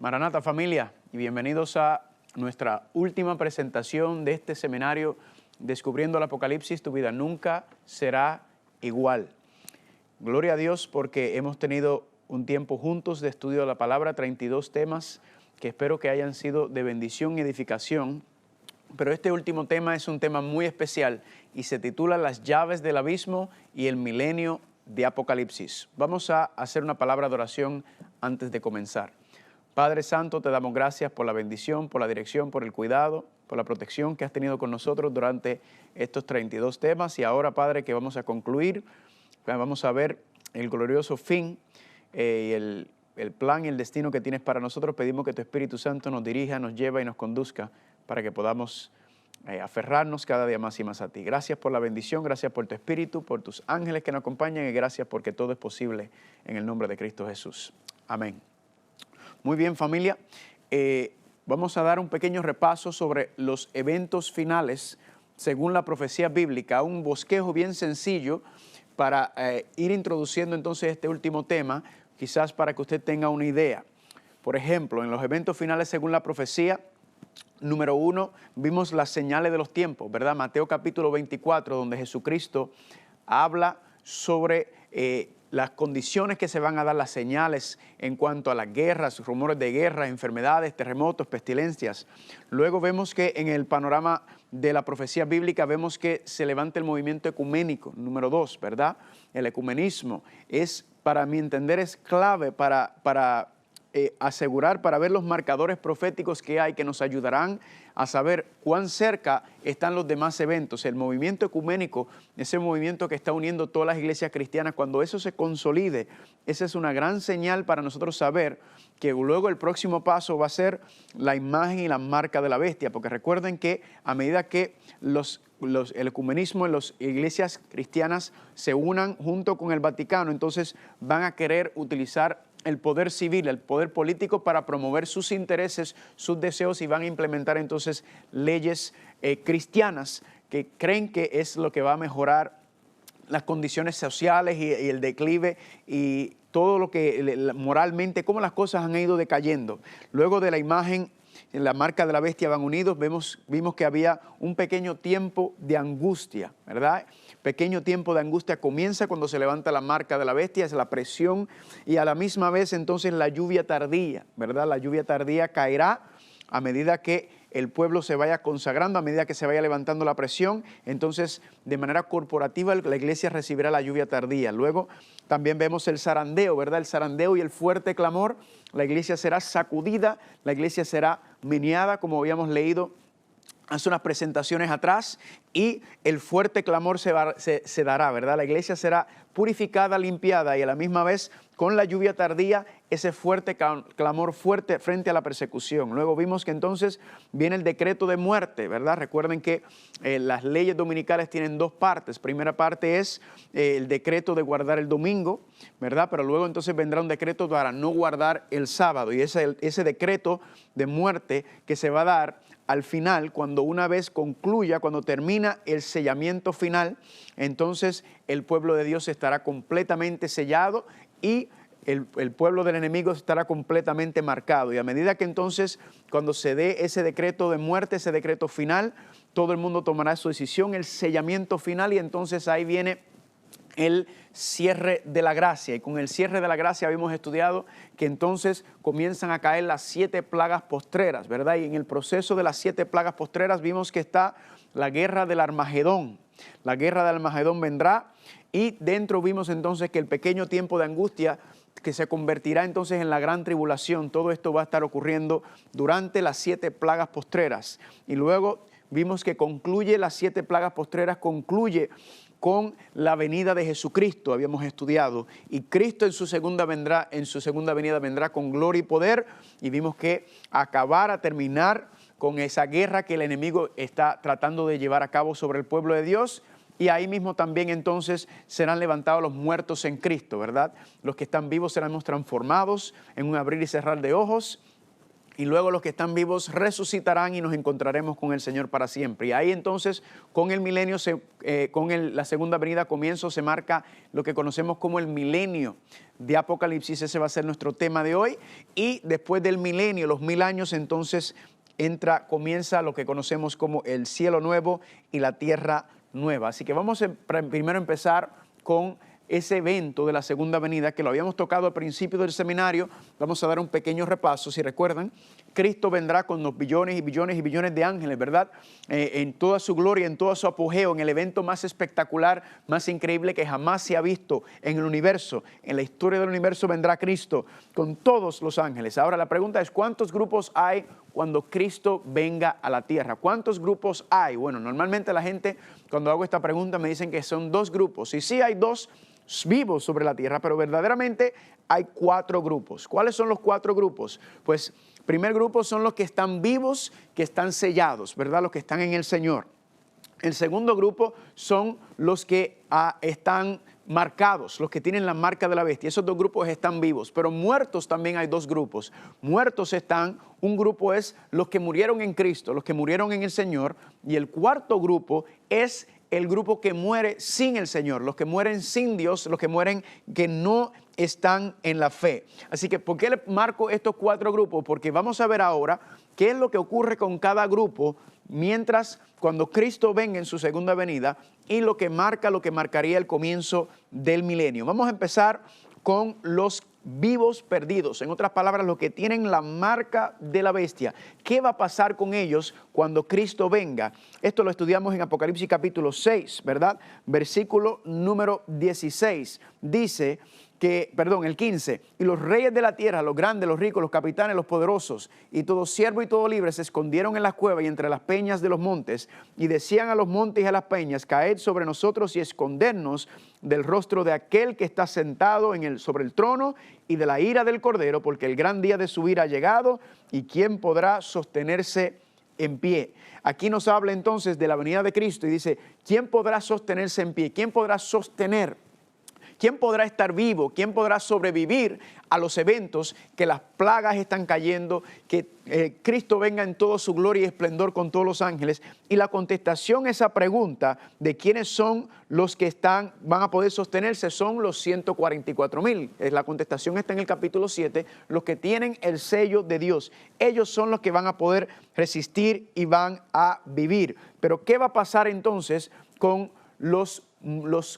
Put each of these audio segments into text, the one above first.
Maranata familia, y bienvenidos a nuestra última presentación de este seminario Descubriendo el Apocalipsis, tu vida nunca será igual. Gloria a Dios porque hemos tenido un tiempo juntos de estudio de la palabra, 32 temas que espero que hayan sido de bendición y edificación. Pero este último tema es un tema muy especial y se titula Las llaves del abismo y el milenio de Apocalipsis. Vamos a hacer una palabra de oración antes de comenzar. Padre Santo, te damos gracias por la bendición, por la dirección, por el cuidado, por la protección que has tenido con nosotros durante estos 32 temas. Y ahora, Padre, que vamos a concluir, vamos a ver el glorioso fin y el plan y el destino que tienes para nosotros. Pedimos que tu Espíritu Santo nos dirija, nos lleve y nos conduzca para que podamos aferrarnos cada día más y más a ti. Gracias por la bendición, gracias por tu Espíritu, por tus ángeles que nos acompañan y gracias porque todo es posible en el nombre de Cristo Jesús. Amén. Muy bien, familia. Vamos a dar un pequeño repaso sobre los eventos finales según la profecía bíblica, un bosquejo bien sencillo para ir introduciendo entonces este último tema, quizás para que usted tenga una idea. Por ejemplo, en los eventos finales según la profecía, número 1, vimos las señales de los tiempos, ¿verdad? Mateo capítulo 24, donde Jesucristo habla sobre las condiciones que se van a dar, las señales en cuanto a las guerras, rumores de guerra, enfermedades, terremotos, pestilencias. Luego vemos que en el panorama de la profecía bíblica vemos que se levanta el movimiento ecuménico, número 2, ¿verdad? El ecumenismo es, para mi entender, es clave para asegurar, para ver los marcadores proféticos que hay que nos ayudarán a saber cuán cerca están los demás eventos. El movimiento ecuménico, ese movimiento que está uniendo todas las iglesias cristianas, cuando eso se consolide, esa es una gran señal para nosotros saber que luego el próximo paso va a ser la imagen y la marca de la bestia, porque recuerden que a medida que el ecumenismo en las iglesias cristianas se unan junto con el Vaticano, entonces van a querer utilizar el poder civil, el poder político para promover sus intereses, sus deseos y van a implementar entonces leyes cristianas que creen que es lo que va a mejorar las condiciones sociales y el declive y todo lo que moralmente, cómo las cosas han ido decayendo. Luego de la imagen, en la marca de la bestia van unidos, vimos que había un pequeño tiempo de angustia, ¿verdad? Pequeño tiempo de angustia comienza cuando se levanta la marca de la bestia, es la presión y a la misma vez entonces la lluvia tardía, ¿verdad? La lluvia tardía caerá a medida que el pueblo se vaya consagrando, a medida que se vaya levantando la presión, entonces de manera corporativa la iglesia recibirá la lluvia tardía. Luego también vemos el zarandeo, ¿verdad? El zarandeo y el fuerte clamor, la iglesia será sacudida, la iglesia será meneada, como habíamos leído hace unas presentaciones atrás, y el fuerte clamor se dará, ¿verdad? La iglesia será purificada, limpiada y a la misma vez con la lluvia tardía, ese fuerte clamor fuerte frente a la persecución. Luego vimos que entonces viene el decreto de muerte, ¿verdad? Recuerden que las leyes dominicales tienen dos partes. Primera parte es el decreto de guardar el domingo, ¿verdad? Pero luego entonces vendrá un decreto para no guardar el sábado y ese decreto de muerte que se va a dar al final, cuando una vez concluya, cuando termina el sellamiento final, entonces el pueblo de Dios estará completamente sellado y el pueblo del enemigo estará completamente marcado. Y a medida que entonces, cuando se dé ese decreto de muerte, ese decreto final, todo el mundo tomará su decisión, el sellamiento final, y entonces ahí viene el cierre de la gracia. Y con el cierre de la gracia habíamos estudiado que entonces comienzan a caer las 7 plagas postreras, ¿verdad? Y en el proceso de las 7 plagas postreras vimos que está la guerra del Armagedón. La guerra del Armagedón vendrá y dentro vimos entonces que el pequeño tiempo de angustia que se convertirá entonces en la gran tribulación. Todo esto va a estar ocurriendo durante las 7 plagas postreras. Y luego vimos que concluye las 7 plagas postreras, concluye con la venida de Jesucristo, habíamos estudiado, y Cristo en su segunda venida vendrá con gloria y poder, y vimos que a terminar con esa guerra que el enemigo está tratando de llevar a cabo sobre el pueblo de Dios, y ahí mismo también entonces serán levantados los muertos en Cristo, ¿verdad? Los que están vivos serán transformados en un abrir y cerrar de ojos, y luego los que están vivos resucitarán y nos encontraremos con el Señor para siempre. Y ahí entonces con el milenio, la segunda venida comienzo, se marca lo que conocemos como el milenio de Apocalipsis. Ese va a ser nuestro tema de hoy. Y después del milenio, los 1000 años, entonces comienza lo que conocemos como el cielo nuevo y la tierra nueva. Así que vamos primero a empezar con ese evento de la segunda venida que lo habíamos tocado al principio del seminario. Vamos a dar un pequeño repaso. Si recuerdan, Cristo vendrá con los billones y billones y billones de ángeles, ¿verdad? En toda su gloria, en todo su apogeo, en el evento más espectacular, más increíble que jamás se ha visto en el universo. En la historia del universo vendrá Cristo con todos los ángeles. Ahora la pregunta es, ¿cuántos grupos hay cuando Cristo venga a la tierra? ¿Cuántos grupos hay? Bueno, normalmente la gente, cuando hago esta pregunta, me dicen que son 2 grupos. Y sí hay 2 vivos sobre la tierra, pero verdaderamente hay 4 grupos. ¿Cuáles son los 4 grupos? Pues, primer grupo son los que están vivos, que están sellados, ¿verdad? Los que están en el Señor. El segundo grupo son los que están marcados, los que tienen la marca de la bestia. Esos 2 grupos están vivos, pero muertos también hay 2 grupos. Muertos están, un grupo es los que murieron en Cristo, los que murieron en el Señor, y el cuarto grupo es el grupo que muere sin el Señor, los que mueren sin Dios, los que mueren que no están en la fe. Así que, ¿por qué le marco estos 4 grupos? Porque vamos a ver ahora qué es lo que ocurre con cada grupo cuando Cristo venga en su segunda venida y lo que marcaría el comienzo del milenio. Vamos a empezar con los vivos perdidos, en otras palabras, los que tienen la marca de la bestia. ¿Qué va a pasar con ellos cuando Cristo venga? Esto lo estudiamos en Apocalipsis capítulo 6, ¿verdad? Versículo número 16. Dice el 15, y los reyes de la tierra, los grandes, los ricos, los capitanes, los poderosos, y todo siervo y todo libre se escondieron en las cuevas y entre las peñas de los montes, y decían a los montes y a las peñas, caed sobre nosotros y escondernos del rostro de aquel que está sentado sobre el trono y de la ira del Cordero, porque el gran día de su ira ha llegado, y quién podrá sostenerse en pie. Aquí nos habla entonces de la venida de Cristo y dice, ¿quién podrá sostenerse en pie? ¿Quién podrá sostener? ¿Quién podrá estar vivo? ¿Quién podrá sobrevivir a los eventos que las plagas están cayendo, que Cristo venga en toda su gloria y esplendor con todos los ángeles? Y la contestación a esa pregunta de quiénes son los que van a poder sostenerse son los 144,000. La contestación está en el capítulo 7, los que tienen el sello de Dios. Ellos son los que van a poder resistir y van a vivir. Pero ¿qué va a pasar entonces con los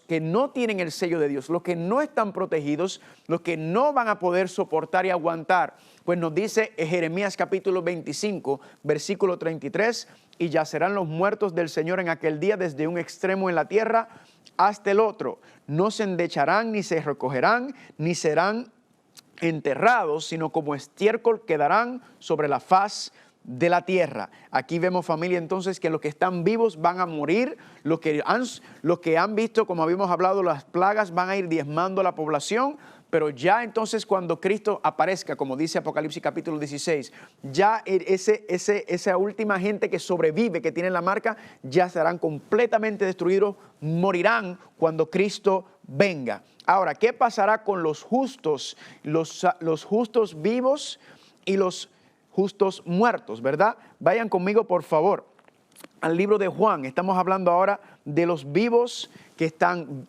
que no tienen el sello de Dios, los que no están protegidos, los que no van a poder soportar y aguantar? Pues nos dice Jeremías capítulo 25, versículo 33, y yacerán los muertos del Señor en aquel día desde un extremo en la tierra hasta el otro. No se endecharán, ni se recogerán, ni serán enterrados, sino como estiércol quedarán sobre la faz de la tierra. Aquí vemos, familia, entonces, que los que están vivos van a morir. Los que han visto, como habíamos hablado, las plagas van a ir diezmando a la población, pero ya entonces cuando Cristo aparezca, como dice Apocalipsis capítulo 16, ya esa última gente que sobrevive, que tiene la marca, ya serán completamente destruidos, morirán cuando Cristo venga. Ahora, ¿qué pasará con los justos? Los justos vivos y los justos muertos, ¿verdad? Vayan conmigo, por favor, al libro de Juan. Estamos hablando ahora de los vivos que están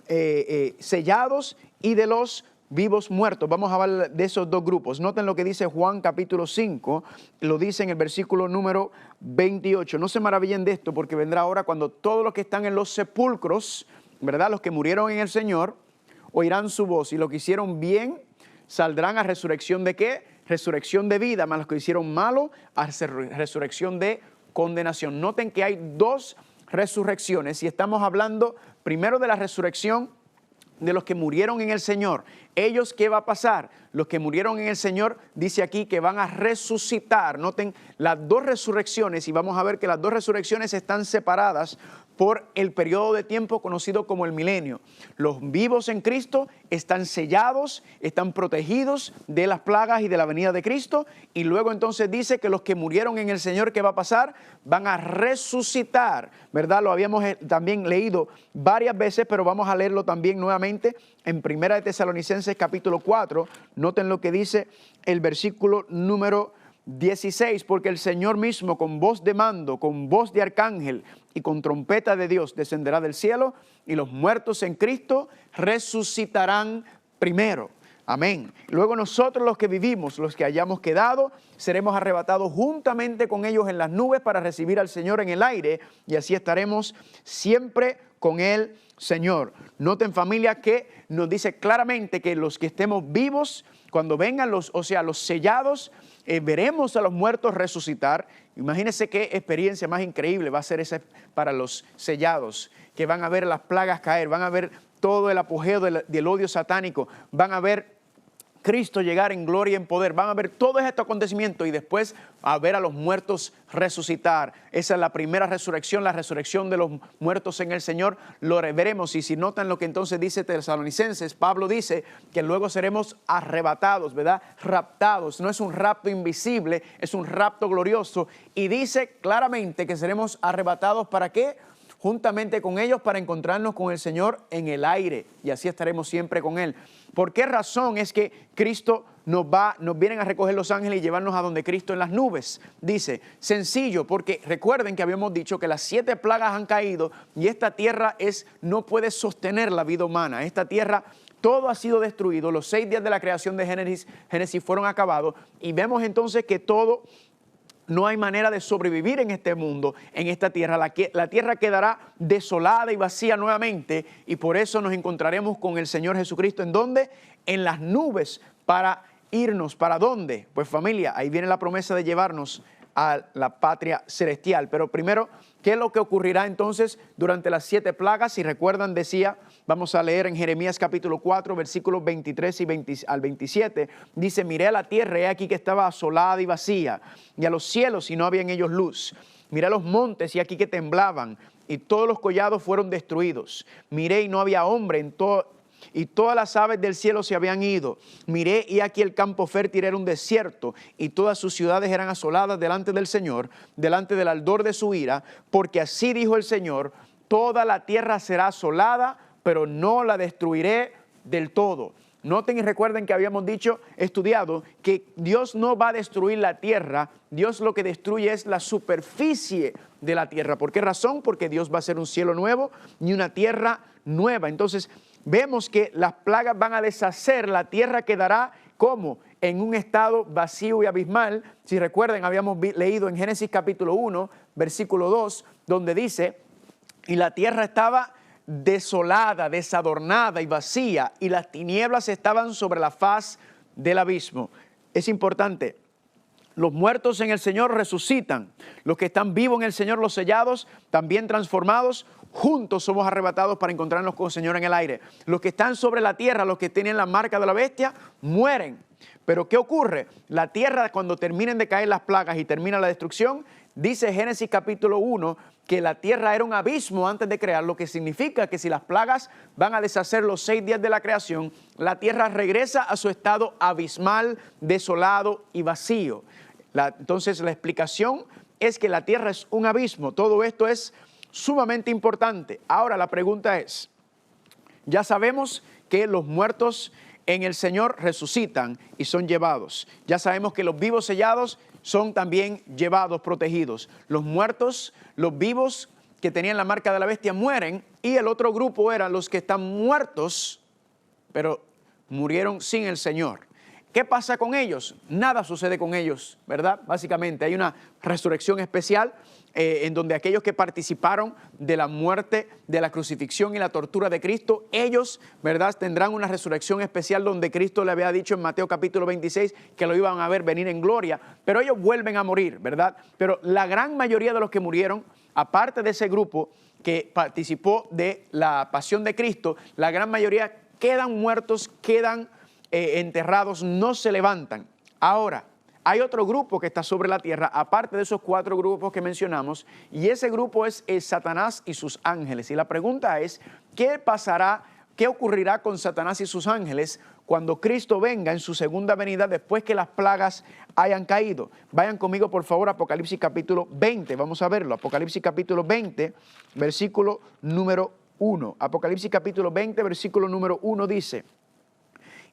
sellados y de los vivos muertos. Vamos a hablar de esos 2 grupos. Noten lo que dice Juan capítulo 5, lo dice en el versículo número 28. No se maravillen de esto, porque vendrá ahora cuando todos los que están en los sepulcros, ¿verdad? Los que murieron en el Señor, oirán su voz, y los que hicieron bien saldrán a resurrección ¿de qué? Resurrección de vida, más los que hicieron malo, a resurrección de condenación. Noten que hay 2 resurrecciones y estamos hablando primero de la resurrección de los que murieron en el Señor. Ellos, ¿qué va a pasar? Los que murieron en el Señor, dice aquí que van a resucitar. Noten las 2 resurrecciones y vamos a ver que las 2 resurrecciones están separadas por el periodo de tiempo conocido como el milenio. Los vivos en Cristo están sellados, están protegidos de las plagas y de la venida de Cristo, y luego entonces dice que los que murieron en el Señor, ¿qué va a pasar? Van a resucitar, ¿verdad? Lo habíamos también leído varias veces, pero vamos a leerlo también nuevamente en Primera de Tesalonicenses capítulo 4. Noten lo que dice el versículo número 16, porque el Señor mismo con voz de mando, con voz de arcángel y con trompeta de Dios descenderá del cielo y los muertos en Cristo resucitarán primero. Amén. Luego nosotros los que vivimos, los que hayamos quedado, seremos arrebatados juntamente con ellos en las nubes para recibir al Señor en el aire y así estaremos siempre con el Señor. Noten, familia, que nos dice claramente que los que estemos vivos, cuando vengan los sellados, veremos a los muertos resucitar. Imagínense qué experiencia más increíble va a ser esa para los sellados, que van a ver las plagas caer, van a ver todo el apogeo del odio satánico, van a ver Cristo llegar en gloria y en poder, van a ver todos estos acontecimientos y después a ver a los muertos resucitar. Esa es la primera resurrección, la resurrección de los muertos en el Señor, lo veremos. Y si notan lo que entonces dice Tesalonicenses, Pablo dice que luego seremos arrebatados, ¿verdad? Raptados, no es un rapto invisible, es un rapto glorioso. Y dice claramente que seremos arrebatados, ¿para qué? Juntamente con ellos para encontrarnos con el Señor en el aire y así estaremos siempre con Él. ¿Por qué razón es que Cristo nos vienen a recoger los ángeles y llevarnos a donde Cristo en las nubes? Dice, sencillo, porque recuerden que habíamos dicho que las 7 plagas han caído y esta tierra no puede sostener la vida humana. Esta tierra, todo ha sido destruido, los 6 días de la creación de Génesis fueron acabados y vemos entonces que no hay manera de sobrevivir en este mundo, en esta tierra. La tierra quedará desolada y vacía nuevamente y por eso nos encontraremos con el Señor Jesucristo. ¿En dónde? En las nubes para irnos. ¿Para dónde? Pues familia, ahí viene la promesa de llevarnos a la patria celestial. Pero primero, ¿qué es lo que ocurrirá entonces durante las 7 plagas? Si recuerdan, decía, vamos a leer en Jeremías capítulo 4, versículos 23 al 27. Dice, miré a la tierra, he aquí que estaba asolada y vacía, y a los cielos, y no había en ellos luz. Miré a los montes, y aquí que temblaban, y todos los collados fueron destruidos. Miré y no había hombre y todas las aves del cielo se habían ido. Miré y aquí el campo fértil era un desierto y todas sus ciudades eran asoladas delante del Señor, delante del ardor de su ira, porque así dijo el Señor, toda la tierra será asolada, pero no la destruiré del todo. Noten y recuerden que habíamos estudiado que Dios no va a destruir la tierra, Dios lo que destruye es la superficie de la tierra. ¿Por qué razón? Porque Dios va a hacer un cielo nuevo y una tierra nueva. Entonces, vemos que las plagas van a deshacer, la tierra quedará como en un estado vacío y abismal. Si recuerden, habíamos leído en Génesis capítulo 1, versículo 2, donde dice, y la tierra estaba desolada, desadornada y vacía, y las tinieblas estaban sobre la faz del abismo. Es importante. Los muertos en el Señor resucitan. Los que están vivos en el Señor, los sellados, también transformados, juntos somos arrebatados para encontrarnos con el Señor en el aire. Los que están sobre la tierra, los que tienen la marca de la bestia, mueren. Pero ¿qué ocurre? La tierra, cuando terminen de caer las plagas y termina la destrucción, dice Génesis capítulo 1 que la tierra era un abismo antes de crear, lo que significa que si las plagas van a deshacer los 6 días de la creación, la tierra regresa a su estado abismal, desolado y vacío. Entonces la explicación es que la tierra es un abismo. Todo esto es sumamente importante. Ahora la pregunta es, ya sabemos que los muertos en el Señor resucitan y son llevados. Ya sabemos que los vivos sellados son también llevados, protegidos. Los muertos, los vivos que tenían la marca de la bestia mueren y el otro grupo eran los que están muertos, pero murieron sin el Señor. ¿Qué pasa con ellos? Nada sucede con ellos, ¿verdad? Básicamente hay una resurrección especial en donde aquellos que participaron de la muerte, de la crucifixión y la tortura de Cristo, ellos, ¿verdad?, tendrán una resurrección especial donde Cristo le había dicho en Mateo capítulo 26 que lo iban a ver venir en gloria, pero ellos vuelven a morir, ¿verdad? Pero la gran mayoría de los que murieron, aparte de ese grupo que participó de la pasión de Cristo, la gran mayoría quedan muertos, quedan enterrados, no se levantan. Ahora, hay otro grupo que está sobre la tierra, aparte de esos 4 grupos que mencionamos, y ese grupo es Satanás y sus ángeles. Y la pregunta es, ¿qué pasará, qué ocurrirá con Satanás y sus ángeles cuando Cristo venga en su segunda venida después que las plagas hayan caído? Vayan conmigo, por favor, a Apocalipsis capítulo 20, vamos a verlo. Apocalipsis capítulo 20, versículo número 1. Apocalipsis capítulo 20, versículo número 1 dice,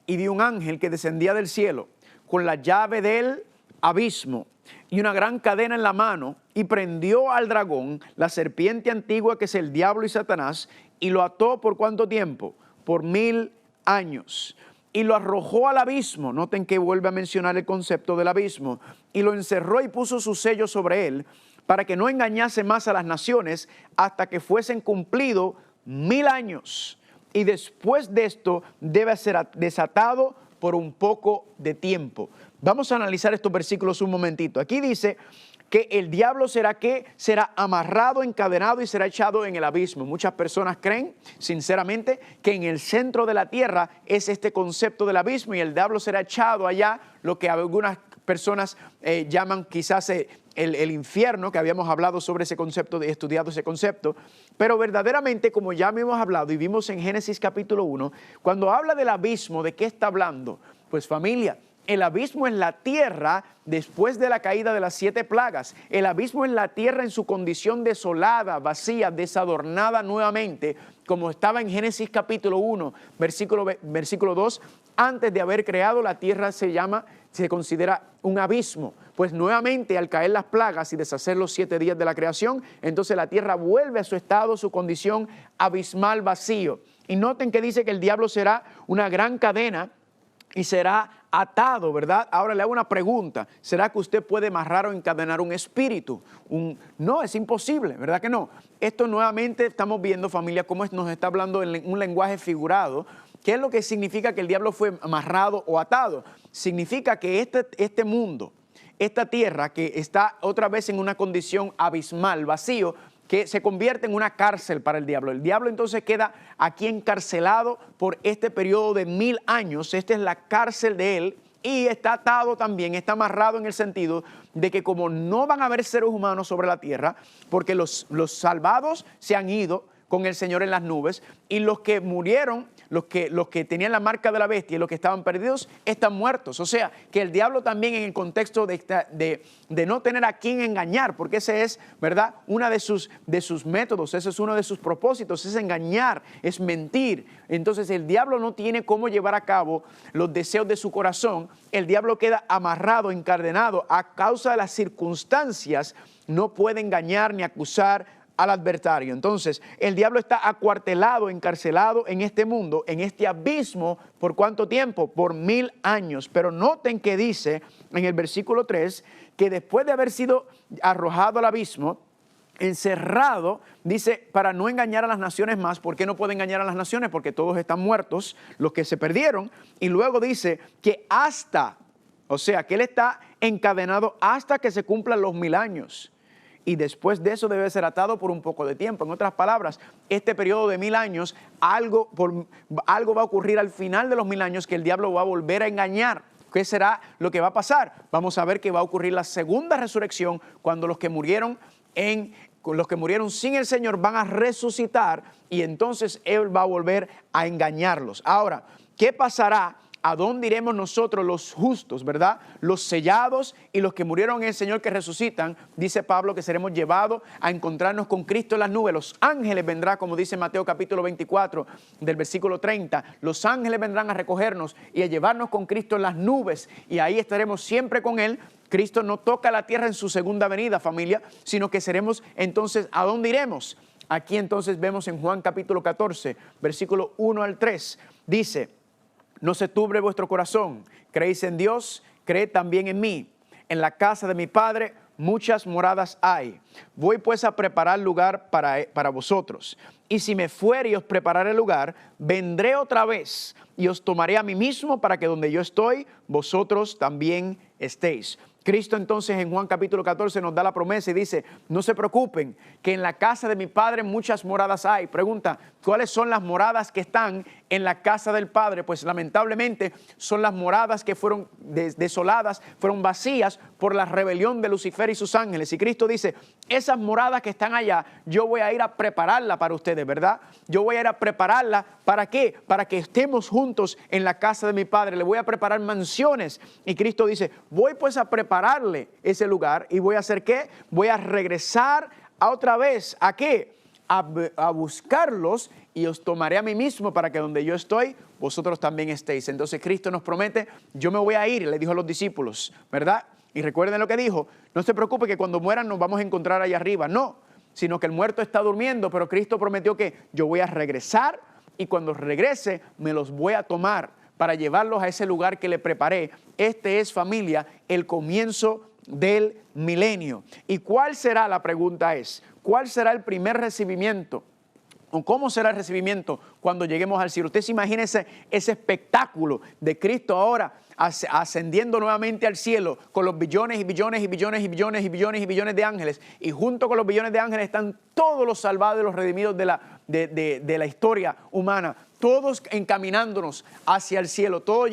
y vi un ángel que descendía del cielo con la llave del abismo y una gran cadena en la mano, y prendió al dragón, la serpiente antigua que es el diablo y Satanás, y lo ató ¿por cuánto tiempo? Por 1000 años. Y lo arrojó al abismo. Noten que vuelve a mencionar el concepto del abismo. Y lo encerró y puso su sello sobre él, para que no engañase más a las naciones hasta que fuesen cumplidos 1000 años. Y después de esto debe ser desatado por un poco de tiempo. Vamos a analizar estos versículos un momentito. Aquí dice que el diablo será amarrado, encadenado y será echado en el abismo. Muchas personas creen, sinceramente, que en el centro de la tierra es este concepto del abismo y el diablo será echado allá, lo que algunas personas llaman quizás el infierno, que habíamos hablado sobre ese concepto, estudiado ese concepto. Pero verdaderamente, como ya hemos hablado y vimos en Génesis capítulo 1, cuando habla del abismo, ¿de qué está hablando? Pues familia, el abismo es la tierra después de la caída de las 7 plagas. El abismo es la tierra en su condición desolada, vacía, desadornada nuevamente, como estaba en Génesis capítulo 1, versículo 2. Antes de haber creado la tierra se considera un abismo. Pues nuevamente al caer las plagas y deshacer los 7 días de la creación, entonces la tierra vuelve a su estado, su condición abismal, vacío. Y noten que dice que el diablo será una gran cadena y será atado, ¿verdad? Ahora le hago una pregunta. ¿Será que usted puede amarrar o encadenar un espíritu? No, es imposible, ¿verdad que no? Esto nuevamente estamos viendo, familia, cómo nos está hablando en un lenguaje figurado. ¿Qué es lo que significa que el diablo fue amarrado o atado? Significa que este mundo, esta tierra que está otra vez en una condición abismal, vacío, que se convierte en una cárcel para el diablo. El diablo entonces queda aquí encarcelado por este periodo de 1000 años. Esta es la cárcel de él y está atado también, está amarrado en el sentido de que como no van a haber seres humanos sobre la tierra, porque los salvados se han ido con el Señor en las nubes y los que murieron, los que tenían la marca de la bestia y los que estaban perdidos están muertos. O sea, que el diablo también en el contexto de no tener a quien engañar, porque ese es, ¿verdad?, uno de sus métodos, ese es uno de sus propósitos, es engañar, es mentir. Entonces el diablo no tiene cómo llevar a cabo los deseos de su corazón. El diablo queda amarrado, encadenado a causa de las circunstancias, no puede engañar ni acusar al adversario. Entonces, el diablo está acuartelado, encarcelado en este mundo, en este abismo, ¿por cuánto tiempo? Por 1000 años. Pero noten que dice en el versículo 3, que después de haber sido arrojado al abismo, encerrado, dice, para no engañar a las naciones más. ¿Por qué no puede engañar a las naciones? Porque todos están muertos, los que se perdieron. Y luego dice que o sea, que él está encadenado hasta que se cumplan los 1000 años. Y después de eso debe ser atado por un poco de tiempo. En otras palabras, este periodo de 1000 años, algo va a ocurrir al final de los 1000 años que el diablo va a volver a engañar. ¿Qué será lo que va a pasar? Vamos a ver que va a ocurrir la segunda resurrección cuando los que murieron sin el Señor van a resucitar y entonces Él va a volver a engañarlos. Ahora, ¿qué pasará? ¿A dónde iremos nosotros los justos, verdad? Los sellados y los que murieron en el Señor que resucitan. Dice Pablo que seremos llevados a encontrarnos con Cristo en las nubes. Los ángeles vendrán, como dice Mateo capítulo 24 del versículo 30. Los ángeles vendrán a recogernos y a llevarnos con Cristo en las nubes. Y ahí estaremos siempre con Él. Cristo no toca la tierra en su segunda venida, familia, sino que seremos entonces, ¿a dónde iremos? Aquí entonces vemos en Juan capítulo 14, versículo 1 al 3. Dice: no se turbe vuestro corazón, creéis en Dios, creed también en mí. En la casa de mi Padre muchas moradas hay. Voy pues a preparar lugar para vosotros. Y si me fuere y os prepararé lugar, vendré otra vez y os tomaré a mí mismo para que donde yo estoy, vosotros también estéis. Cristo entonces en Juan capítulo 14 nos da la promesa y dice: no se preocupen, que en la casa de mi Padre muchas moradas hay. Pregunta, ¿cuáles son las moradas que están en la casa del Padre? Pues lamentablemente son las moradas que fueron desoladas, fueron vacías por la rebelión de Lucifer y sus ángeles. Y Cristo dice: esas moradas que están allá, yo voy a ir a prepararla para ustedes, ¿verdad? Yo voy a ir a prepararla, ¿para qué? Para que estemos juntos en la casa de mi Padre. Le voy a preparar mansiones. Y Cristo dice: voy pues a prepararle ese lugar y voy a hacer ¿qué? Voy a regresar otra vez, ¿a qué? A buscarlos y os tomaré a mí mismo para que donde yo estoy, vosotros también estéis. Entonces Cristo nos promete: yo me voy a ir, le dijo a los discípulos, ¿verdad? Y recuerden lo que dijo, no se preocupe que cuando mueran nos vamos a encontrar allá arriba. No, sino que el muerto está durmiendo, pero Cristo prometió que yo voy a regresar y cuando regrese me los voy a tomar para llevarlos a ese lugar que le preparé. Este es, familia, el comienzo del milenio. ¿Y cuál será? La pregunta es, ¿cuál será el primer recibimiento? ¿O cómo será el recibimiento cuando lleguemos al cielo? Usted se imagina ese espectáculo de Cristo ahora ascendiendo nuevamente al cielo con los billones y billones y billones y billones y billones y billones de ángeles, y junto con los billones de ángeles están todos los salvados y los redimidos de la historia humana, todos encaminándonos hacia el cielo, todos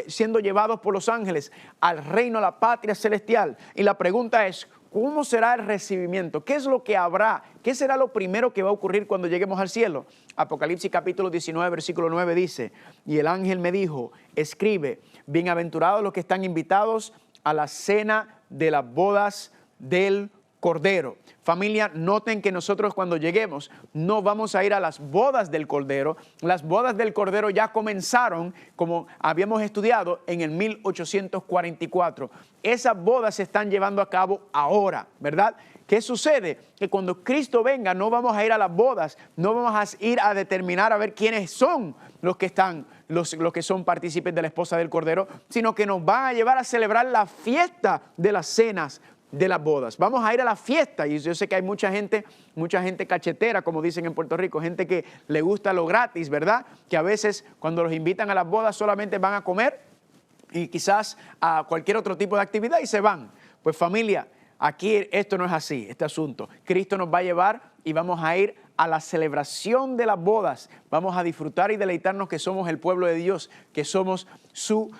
siendo llevados por los ángeles al reino, a la patria celestial. Y la pregunta es, ¿cómo será el recibimiento? ¿Qué es lo que habrá? ¿Qué será lo primero que va a ocurrir cuando lleguemos al cielo? Apocalipsis capítulo 19, versículo 9 dice, y el ángel me dijo, escribe, bienaventurados los que están invitados a la cena de las bodas del Cordero. Familia, noten que nosotros cuando lleguemos no vamos a ir a las bodas del Cordero. Las bodas del Cordero ya comenzaron, como habíamos estudiado, en el 1844. Esas bodas se están llevando a cabo ahora, ¿verdad? ¿Qué sucede? Que cuando Cristo venga no vamos a ir a las bodas, no vamos a ir a determinar a ver quiénes son los que están, los que son partícipes de la esposa del Cordero, sino que nos van a llevar a celebrar la fiesta de las cenas de las bodas. Vamos a ir a la fiesta, y yo sé que hay mucha gente cachetera, como dicen en Puerto Rico, gente que le gusta lo gratis, ¿verdad? Que a veces cuando los invitan a las bodas solamente van a comer y quizás a cualquier otro tipo de actividad y se van. Pues familia, aquí esto no es así, este asunto. Cristo nos va a llevar y vamos a ir a la celebración de las bodas. Vamos a disfrutar y deleitarnos que somos el pueblo de Dios, que somos su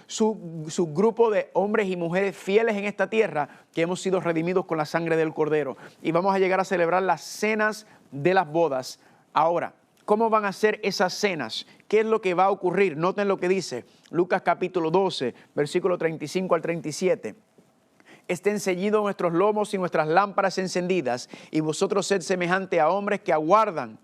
grupo de hombres y mujeres fieles en esta tierra, que hemos sido redimidos con la sangre del Cordero. Y vamos a llegar a celebrar las cenas de las bodas. Ahora, ¿cómo van a ser esas cenas? ¿Qué es lo que va a ocurrir? Noten lo que dice Lucas capítulo 12, versículo 35 al 37. Estén ceñidos nuestros lomos y nuestras lámparas encendidas, y vosotros sed semejante a hombres que aguardan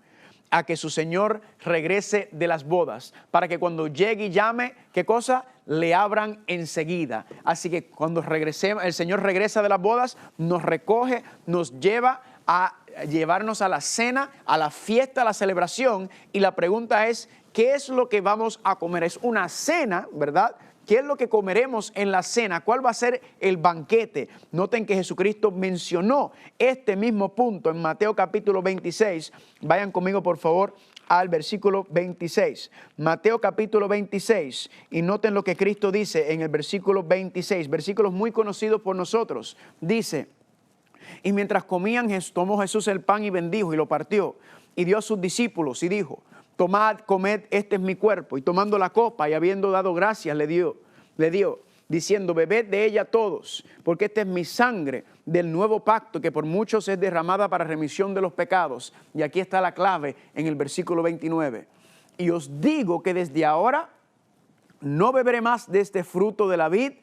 a que su Señor regrese de las bodas, para que cuando llegue y llame, ¿qué cosa? Le abran enseguida. Así que cuando regresemos, el Señor regresa de las bodas, nos recoge, nos lleva a llevarnos a la cena, a la fiesta, a la celebración, y la pregunta es, ¿qué es lo que vamos a comer? Es una cena, ¿verdad? ¿Qué es lo que comeremos en la cena? ¿Cuál va a ser el banquete? Noten que Jesucristo mencionó este mismo punto en Mateo capítulo 26. Vayan conmigo, por favor, al versículo 26. Mateo capítulo 26. Y noten lo que Cristo dice en el versículo 26. Versículos muy conocidos por nosotros. Dice, y mientras comían, tomó Jesús el pan y bendijo y lo partió. Y dio a sus discípulos y dijo, tomad, comed, este es mi cuerpo. Y tomando la copa y habiendo dado gracias, le dio, diciendo, bebed de ella todos, porque esta es mi sangre del nuevo pacto, que por muchos es derramada para remisión de los pecados. Y aquí está la clave en el versículo 29. Y os digo que desde ahora no beberé más de este fruto de la vid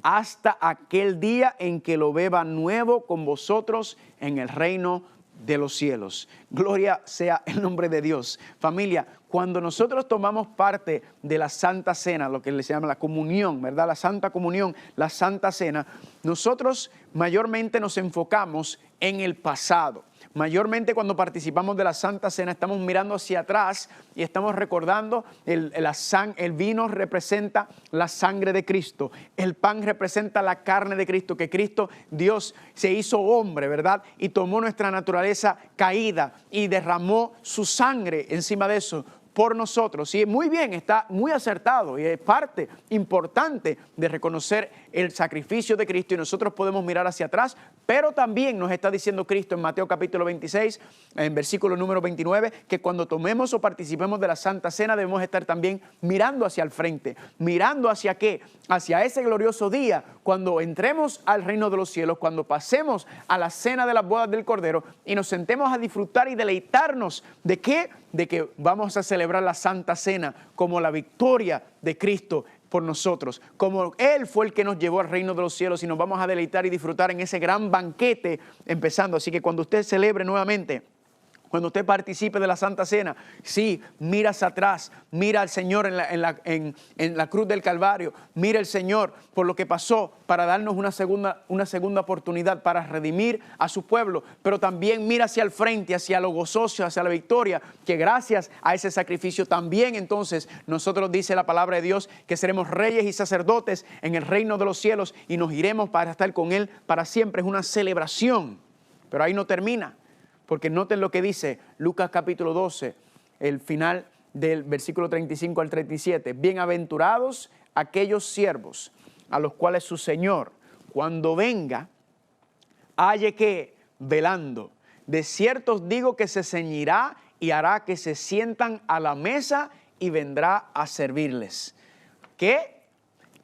hasta aquel día en que lo beba nuevo con vosotros en el reino de los cielos. Gloria sea el nombre de Dios. Familia, cuando nosotros tomamos parte de la Santa Cena, lo que se llama la comunión, ¿verdad? La Santa Comunión, la Santa Cena, nosotros mayormente nos enfocamos en el pasado. Mayormente cuando participamos de la Santa Cena estamos mirando hacia atrás y estamos recordando el vino representa la sangre de Cristo, el pan representa la carne de Cristo, que Cristo, Dios, se hizo hombre, ¿verdad? Y tomó nuestra naturaleza caída y derramó su sangre encima de eso por nosotros. Y muy bien, está muy acertado y es parte importante de reconocer el sacrificio de Cristo, y nosotros podemos mirar hacia atrás, pero también nos está diciendo Cristo en Mateo capítulo 26, en versículo número 29, que cuando tomemos o participemos de la Santa Cena debemos estar también mirando hacia el frente. ¿Mirando hacia qué? Hacia ese glorioso día, cuando entremos al reino de los cielos, cuando pasemos a la cena de las bodas del Cordero y nos sentemos a disfrutar y deleitarnos. ¿De qué? De que vamos a celebrar la Santa Cena como la victoria de Cristo por nosotros, como Él fue el que nos llevó al reino de los cielos, y nos vamos a deleitar y disfrutar en ese gran banquete empezando. Así que cuando usted celebre nuevamente Cuando usted participe de la Santa Cena, sí, mira hacia atrás, mira al Señor en la cruz del Calvario, mira al Señor por lo que pasó para darnos una segunda oportunidad para redimir a su pueblo, pero también mira hacia el frente, hacia lo gozoso, hacia la victoria, que gracias a ese sacrificio también entonces nosotros, dice la palabra de Dios, que seremos reyes y sacerdotes en el reino de los cielos y nos iremos para estar con Él para siempre. Es una celebración, pero ahí no termina. Porque noten lo que dice Lucas capítulo 12, el final del versículo 35 al 37. Bienaventurados aquellos siervos a los cuales su Señor, cuando venga, halle que velando. De cierto os digo que se ceñirá y hará que se sientan a la mesa y vendrá a servirles. ¿Qué?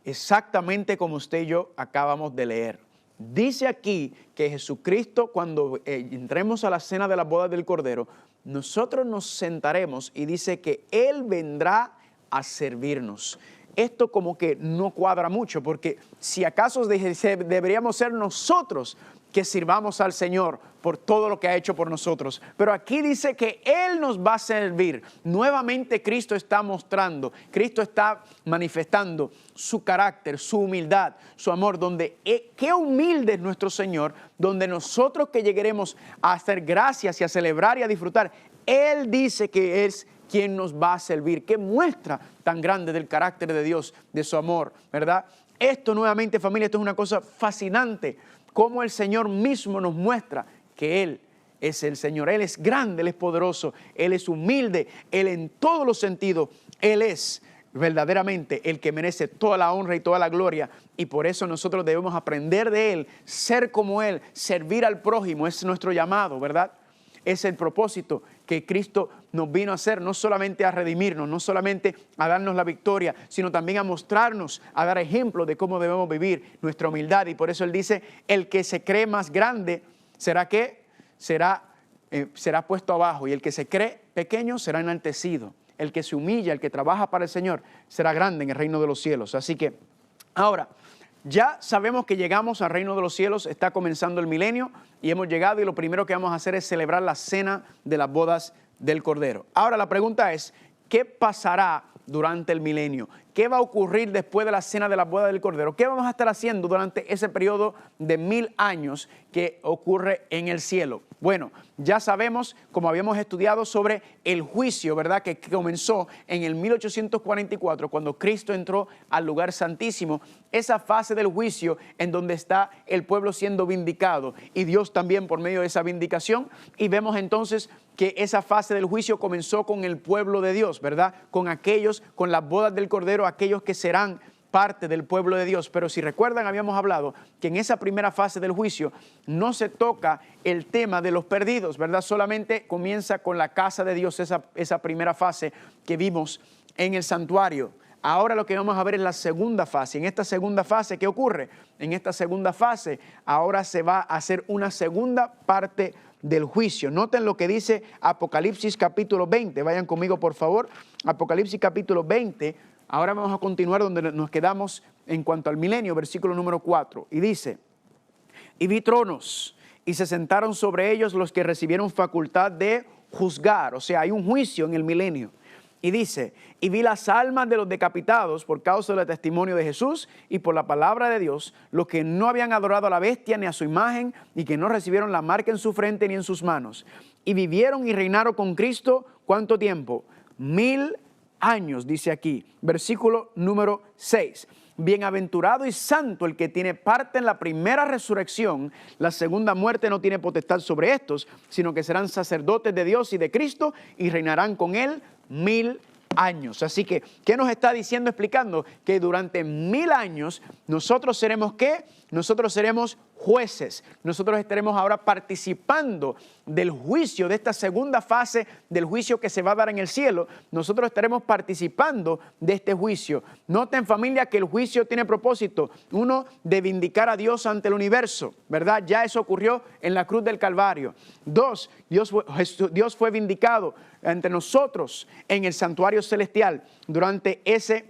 Exactamente como usted y yo acabamos de leer. Dice aquí que Jesucristo, cuando entremos a la cena de las bodas del Cordero, nosotros nos sentaremos y dice que Él vendrá a servirnos. Esto como que no cuadra mucho, porque si acaso deberíamos ser nosotros que sirvamos al Señor por todo lo que ha hecho por nosotros. Pero aquí dice que Él nos va a servir. Nuevamente Cristo está mostrando, Cristo está manifestando su carácter, su humildad, su amor, donde qué humilde es nuestro Señor, donde nosotros que lleguemos a hacer gracias y a celebrar y a disfrutar, Él dice que es quien nos va a servir. Qué muestra tan grande del carácter de Dios, de su amor, ¿verdad? Esto nuevamente, familia, esto es una cosa fascinante. Cómo el Señor mismo nos muestra que Él es el Señor. Él es grande, Él es poderoso, Él es humilde, Él en todos los sentidos, Él es verdaderamente el que merece toda la honra y toda la gloria. Y por eso nosotros debemos aprender de Él, ser como Él, servir al prójimo. Es nuestro llamado, ¿verdad? Es el propósito que Cristo nos vino a hacer, no solamente a redimirnos, no solamente a darnos la victoria, sino también a mostrarnos, a dar ejemplo de cómo debemos vivir nuestra humildad. Y por eso Él dice, el que se cree más grande, ¿será qué? Será puesto abajo, y el que se cree pequeño será enaltecido. El que se humilla, el que trabaja para el Señor, será grande en el reino de los cielos. Así que, ahora, ya sabemos que llegamos al reino de los cielos, está comenzando el milenio y hemos llegado, y lo primero que vamos a hacer es celebrar la cena de las bodas del Cordero. Ahora la pregunta es, ¿qué pasará durante el milenio? ¿Qué va a ocurrir después de la cena de las bodas del Cordero? ¿Qué vamos a estar haciendo durante ese periodo de 1000 años que ocurre en el cielo? Bueno, ya sabemos, como habíamos estudiado, sobre el juicio, ¿verdad?, que comenzó en el 1844, cuando Cristo entró al lugar santísimo. Esa fase del juicio en donde está el pueblo siendo vindicado y Dios también por medio de esa vindicación. Y vemos entonces que esa fase del juicio comenzó con el pueblo de Dios, ¿verdad?, con aquellos, con las bodas del Cordero, aquellos que serán parte del pueblo de Dios. Pero si recuerdan, habíamos hablado que en esa primera fase del juicio no se toca el tema de los perdidos, ¿verdad? Solamente comienza con la casa de Dios, esa primera fase que vimos en el santuario. Ahora lo que vamos a ver es la segunda fase. En esta segunda fase, ¿qué ocurre? En esta segunda fase, ahora se va a hacer una segunda parte del juicio. Noten lo que dice Apocalipsis capítulo 20. Vayan conmigo, por favor. Apocalipsis capítulo 20. Ahora vamos a continuar donde nos quedamos en cuanto al milenio, versículo número 4. Y dice, y vi tronos, y se sentaron sobre ellos los que recibieron facultad de juzgar. O sea, hay un juicio en el milenio. Y dice, y vi las almas de los decapitados por causa del testimonio de Jesús y por la palabra de Dios, los que no habían adorado a la bestia ni a su imagen, y que no recibieron la marca en su frente ni en sus manos. Y vivieron y reinaron con Cristo, ¿cuánto tiempo? 1000 años, dice aquí, versículo número 6. Bienaventurado y santo el que tiene parte en la primera resurrección. La segunda muerte no tiene potestad sobre estos, sino que serán sacerdotes de Dios y de Cristo y reinarán con Él 1000 años. Así que, ¿qué nos está diciendo, explicando? Que durante 1000 años nosotros seremos ¿qué? Nosotros seremos jueces. Nosotros estaremos ahora participando del juicio, de esta segunda fase del juicio que se va a dar en el cielo. Nosotros estaremos participando de este juicio. Noten, familia, que el juicio tiene propósito. Uno, de vindicar a Dios ante el universo, ¿verdad? Ya eso ocurrió en la cruz del Calvario. Dos, Dios fue vindicado ante nosotros en el santuario celestial durante ese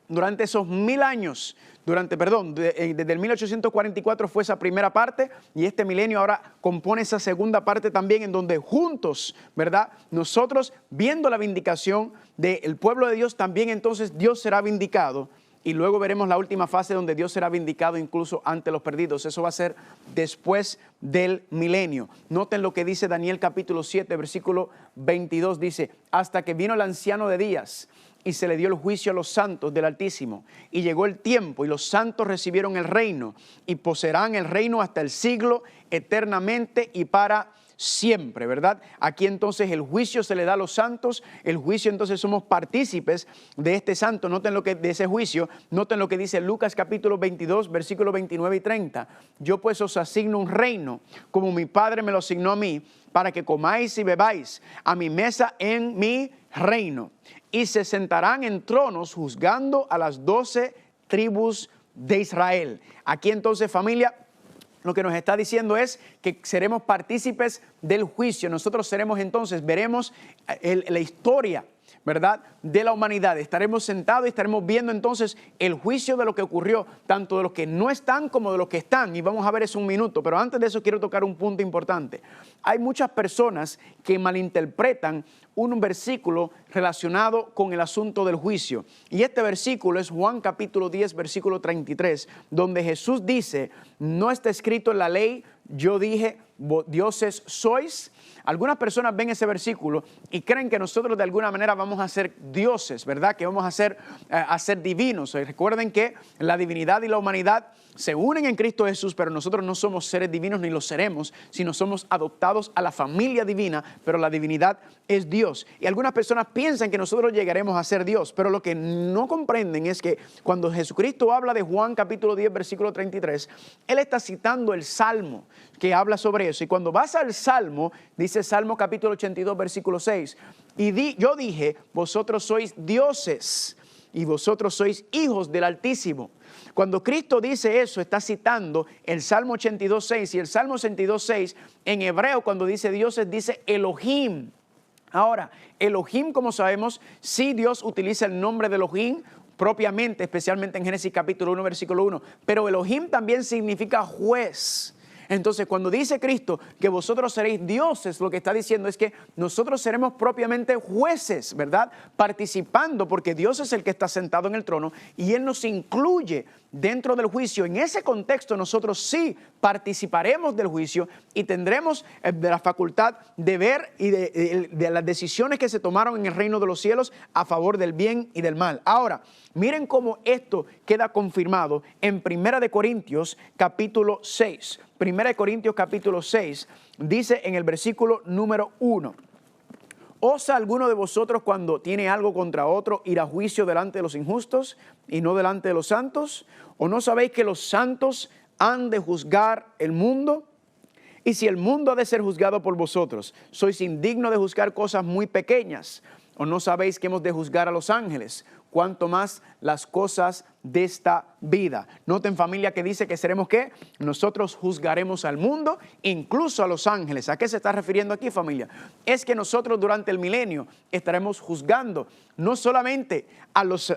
durante esos 1000 años, desde el 1844 fue esa primera parte y este milenio ahora compone esa segunda parte también en donde juntos, ¿verdad? Nosotros viendo la vindicación del pueblo de Dios, también entonces Dios será vindicado y luego veremos la última fase donde Dios será vindicado incluso ante los perdidos. Eso va a ser después del milenio. Noten lo que dice Daniel capítulo 7, versículo 22, dice, hasta que vino el anciano de días y se le dio el juicio a los santos del Altísimo. Y llegó el tiempo y los santos recibieron el reino y poseerán el reino hasta el siglo, eternamente y para siempre, ¿verdad? Aquí entonces el juicio se le da a los santos, el juicio entonces somos partícipes de este santo. Noten lo que de ese juicio, noten lo que dice Lucas capítulo 22, versículos 29 y 30. Yo pues os asigno un reino, como mi Padre me lo asignó a mí, para que comáis y bebáis a mi mesa en mi reino. Y se sentarán en tronos juzgando a las 12 tribus de Israel. Aquí entonces, familia, lo que nos está diciendo es que seremos partícipes del juicio. Nosotros seremos entonces, veremos la historia, ¿verdad?, de la humanidad. Estaremos sentados y estaremos viendo entonces el juicio de lo que ocurrió, tanto de los que no están como de los que están. Y vamos a ver eso un minuto. Pero antes de eso quiero tocar un punto importante. Hay muchas personas que malinterpretan un versículo relacionado con el asunto del juicio. Y este versículo es Juan capítulo 10, versículo 33, donde Jesús dice, no está escrito en la ley, yo dije, dioses sois. Algunas personas ven ese versículo y creen que nosotros de alguna manera vamos a ser dioses, ¿verdad? Que vamos a ser divinos. Recuerden que la divinidad y la humanidad se unen en Cristo Jesús, pero nosotros no somos seres divinos ni lo seremos, sino somos adoptados a la familia divina, pero la divinidad es Dios. Y algunas personas piensan que nosotros llegaremos a ser Dios, pero lo que no comprenden es que cuando Jesucristo habla de Juan capítulo 10, versículo 33, Él está citando el Salmo que habla sobre eso. Y cuando vas al Salmo, dice Salmo capítulo 82, versículo 6, yo dije, vosotros sois dioses y vosotros sois hijos del Altísimo. Cuando Cristo dice eso, está citando el Salmo 82.6 y el Salmo 82.6 en hebreo cuando dice dioses dice Elohim. Ahora, Elohim, como sabemos, sí Dios utiliza el nombre de Elohim propiamente, especialmente en Génesis capítulo 1, versículo 1, pero Elohim también significa juez. Entonces, cuando dice Cristo que vosotros seréis dioses, lo que está diciendo es que nosotros seremos propiamente jueces, ¿verdad? Participando, porque Dios es el que está sentado en el trono y Él nos incluye dentro del juicio. En ese contexto nosotros sí participaremos del juicio y tendremos de la facultad de ver y de las decisiones que se tomaron en el reino de los cielos a favor del bien y del mal. Ahora, miren cómo esto queda confirmado en 1 Corintios capítulo 6. 1 Corintios capítulo 6 dice en el versículo número 1. ¿Osa alguno de vosotros cuando tiene algo contra otro ir a juicio delante de los injustos y no delante de los santos? ¿O no sabéis que los santos han de juzgar el mundo? Y si el mundo ha de ser juzgado por vosotros, sois indignos de juzgar cosas muy pequeñas. ¿O no sabéis que hemos de juzgar a los ángeles? Cuanto más las cosas de esta vida. Noten, familia, que dice que seremos ¿qué? Nosotros juzgaremos al mundo, incluso a los ángeles. ¿A qué se está refiriendo aquí, familia? Es que nosotros durante el milenio estaremos juzgando no solamente a los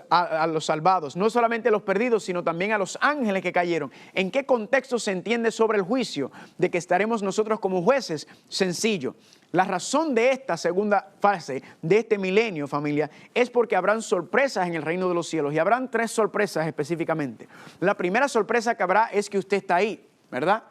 salvados, no solamente a los perdidos, sino también a los ángeles que cayeron. ¿En qué contexto se entiende sobre el juicio? De que estaremos nosotros como jueces. Sencillo. La razón de esta segunda fase, de este milenio, familia, es porque habrán sorpresas en el reino de los cielos y habrán 3 sorpresas específicamente. La primera sorpresa que habrá es que usted está ahí, ¿verdad?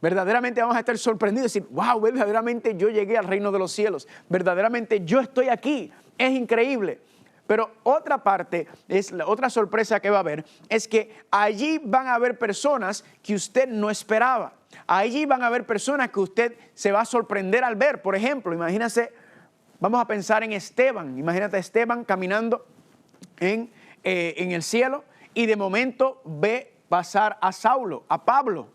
Verdaderamente vamos a estar sorprendidos y decir, wow, verdaderamente yo llegué al reino de los cielos, verdaderamente yo estoy aquí, es increíble. Pero otra parte, la otra sorpresa que va a haber, es que allí van a haber personas que usted no esperaba. Allí van a haber personas que usted se va a sorprender al ver. Por ejemplo, imagínense, vamos a pensar en Esteban. Imagínate a Esteban caminando en el cielo y de momento ve pasar a Saulo, a Pablo.